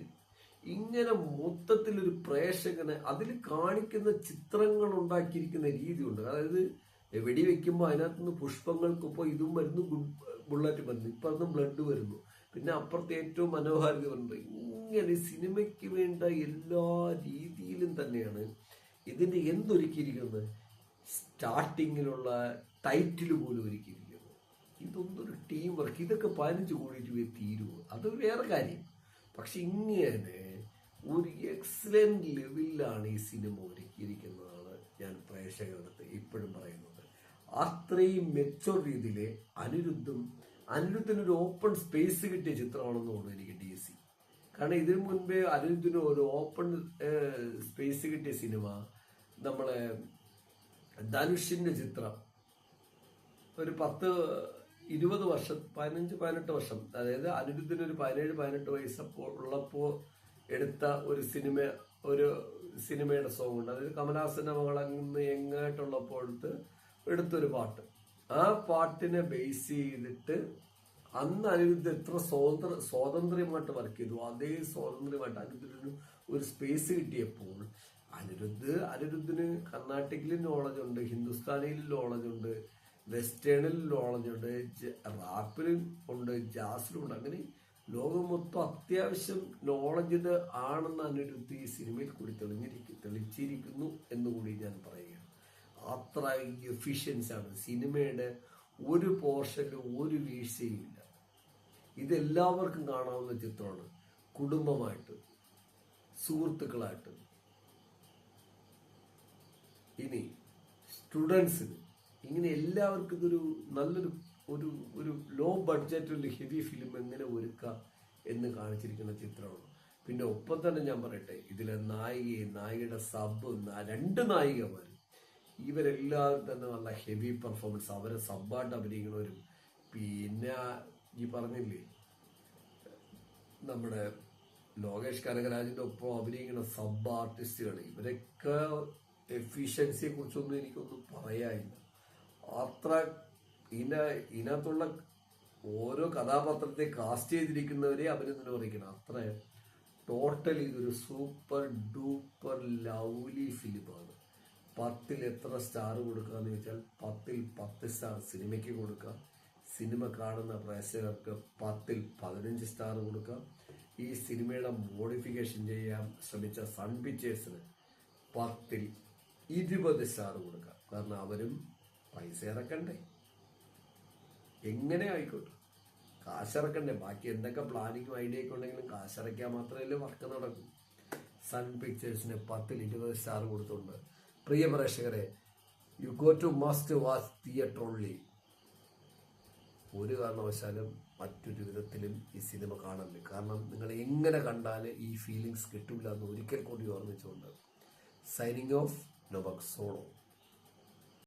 ഇങ്ങനെ മൊത്തത്തിലൊരു പ്രേക്ഷകനെ അതിൽ കാണിക്കുന്ന ചിത്രങ്ങൾ ഉണ്ടാക്കിയിരിക്കുന്ന രീതിയുണ്ട്. അതായത് വെടിവെക്കുമ്പോൾ അതിനകത്തുനിന്ന് പുഷ്പങ്ങൾക്കൊപ്പം ഇതും വരുന്നു, ബുള്ളറ്റ് വരുന്നു, ഇപ്പുറത്തും ബ്ലഡ് വരുന്നു, പിന്നെ അപ്പുറത്തെ ഏറ്റവും മനോഹാരിത വരുന്നത്. ഇങ്ങനെ സിനിമയ്ക്ക് വേണ്ട എല്ലാ രീതിയിലും തന്നെയാണ് ഇതിന്റെ എന്തൊരുക്കിയിരിക്കുന്നത്. സ്റ്റാർട്ടിങ്ങിലുള്ള ടൈറ്റിൽ പോലും ഒരുക്കിയിരിക്കുന്നത്. ഇതൊന്നും ഒരു ടീം വർക്ക്. ഇതൊക്കെ 15 കോടി രൂപ തീരുമോ? അത് വേറെ കാര്യം. പക്ഷെ ഇങ്ങനെ ഒരു എക്സലന്റ് ലെവലിലാണ് ഈ സിനിമ ഒരുക്കിയിരിക്കുന്നതാണ് ഞാൻ പ്രേക്ഷകരുടെ അടുത്ത് ഇപ്പോഴും പറയുന്നത്. അത്രയും മെച്ചോർ രീതിയിൽ അനിരുദ്ധിനൊരു ഓപ്പൺ സ്പേസ് കിട്ടിയ ചിത്രമാണെന്ന് തോന്നുന്നു എനിക്ക് DC. കാരണം ഇതിനു മുൻപേ അനിരുദ്ധിന് ഒരു ഓപ്പൺ സ്പേസ് കിട്ടിയ സിനിമ നമ്മളെ ധനുഷിന്റെ ചിത്രം ഒരു 10-20 വർഷം, 15-18 വർഷം, അതായത് അനിരുദ്ധിന് ഒരു 17-18 വയസ്സപ്പോൾ ഉള്ളപ്പോൾ എടുത്ത ഒരു സിനിമയുടെ സോങ് ഉണ്ട്. അതായത് കമലഹാസന്റെ മകളങ്ങ് എങ്ങായിട്ടുള്ളപ്പോൾ എടുത്തൊരു പാട്ട്. ആ പാട്ടിനെ ബേസ് ചെയ്തിട്ട് അന്ന് അനിരുദ്ധ് എത്ര സ്വാതന്ത്ര്യമായിട്ട് വർക്ക് ചെയ്തു, അതേ സ്വാതന്ത്ര്യമായിട്ട് അനിരുദ്ധിന് ഒരു സ്പേസ് കിട്ടിയപ്പോൾ അനിരുദ്ധിന് കർണാട്ടിക്കിലും നോളജ് ഉണ്ട്, ഹിന്ദുസ്ഥാനിയിലും നോളജ് ഉണ്ട്, വെസ്റ്റേണിൽ നോളജ് ഉണ്ട്, റാപ്പിലും ഉണ്ട്, ജാസിലും ഉണ്ട്. അങ്ങനെ ലോകം മൊത്തം അത്യാവശ്യം നോളജ് ആണെന്ന് അനിരുദ്ധ് ഈ സിനിമയിൽ കൂടി തെളിച്ചിരിക്കുന്നു എന്നുകൂടി ഞാൻ പറയുകയാണ്. അത്ര എഫിഷ്യൻസി ആണ് സിനിമയുടെ. ഒരു പോർഷനിലും ഒരു വീഴ്ചയുമില്ല. ഇതെല്ലാവർക്കും കാണാവുന്ന ചിത്രമാണ്. കുടുംബമായിട്ട്, സുഹൃത്തുക്കളായിട്ട്, ഇനി സ്റ്റുഡൻസിന്, ഇങ്ങനെ എല്ലാവർക്കും ഇതൊരു നല്ലൊരു ഒരു ലോ ബഡ്ജറ്റ് ഹെവി ഫിലിം എങ്ങനെ ഒരുക്കാം എന്ന് കാണിച്ചിരിക്കുന്ന ചിത്രമാണ്. പിന്നെ ഒപ്പം തന്നെ ഞാൻ പറയട്ടെ, ഇതിലെ നായികയുടെ സബ് 2 നായികമാർ, ഇവരെല്ലാവരും തന്നെ നല്ല ഹെവി പെർഫോമൻസ്. അവരെ സബ്ബായിട്ട് അഭിനയിക്കുന്നവരും, പിന്നെ ഈ പറഞ്ഞില്ലേ നമ്മുടെ ലോകേഷ് കനകരാജിന്റെ ഒപ്പം അഭിനയിക്കുന്ന സബ് ആർട്ടിസ്റ്റുകൾ, ഇവരൊക്കെ എഫിഷ്യൻസിയെ കുറിച്ചൊന്നും എനിക്കൊന്നും പറയാനില്ല. അത്ര ഇതിനകത്തുള്ള ഓരോ കഥാപാത്രത്തെ കാസ്റ്റ് ചെയ്തിരിക്കുന്നവരെ അഭിനന്ദനം അറിയിക്കണം. അത്ര ടോട്ടലി ഇതൊരു സൂപ്പർ ഡൂപ്പർ ലവ്ലി ഫിലിമാണ്. 10ൽ എത്ര സ്റ്റാർ കൊടുക്കാന്ന് ചോദിച്ചാൽ 10ൽ 10 സ്റ്റാർ സിനിമയ്ക്ക് കൊടുക്കാം. സിനിമ കാണുന്ന പ്രേക്ഷകർക്ക് 10ൽ 15 സ്റ്റാർ കൊടുക്കാം. ഈ സിനിമയുടെ മോഡിഫിക്കേഷൻ ചെയ്യാൻ ശ്രമിച്ച സൺ പിക്ചേഴ്സിന് 10ൽ 20 സ്റ്റാർ കൊടുക്കാം. കാരണം അവരും പൈസ ഇറക്കണ്ടേ, എങ്ങനെ ആയിക്കോട്ടെ കാശിറക്കണ്ടേ. ബാക്കി എന്തൊക്കെ പ്ലാനിങ്ങും ഐഡിയ ഒക്കെ ഉണ്ടെങ്കിലും കാശിറക്കാൻ മാത്രമല്ലേ വർക്ക് നടക്കും. സൺ പിക്ചേഴ്സിന് 10ൽ 20 സ്റ്റാർ കൊടുത്തുണ്ട്. പ്രിയ പ്രേക്ഷകരെ, you go to must watch theatre only. ഒരു കാരണവശാലും മറ്റൊരു വിധത്തിലും ഈ സിനിമ കാണരുത്. കാരണം നിങ്ങൾ എങ്ങനെ കണ്ടാൽ ഈ ഫീലിങ്സ് കിട്ടില്ല എന്ന് ഒരിക്കൽ കൂടി ഓർമ്മിച്ചുകൊണ്ട് സൈനിങ് ഓഫ്, നൊബക് സോളോ.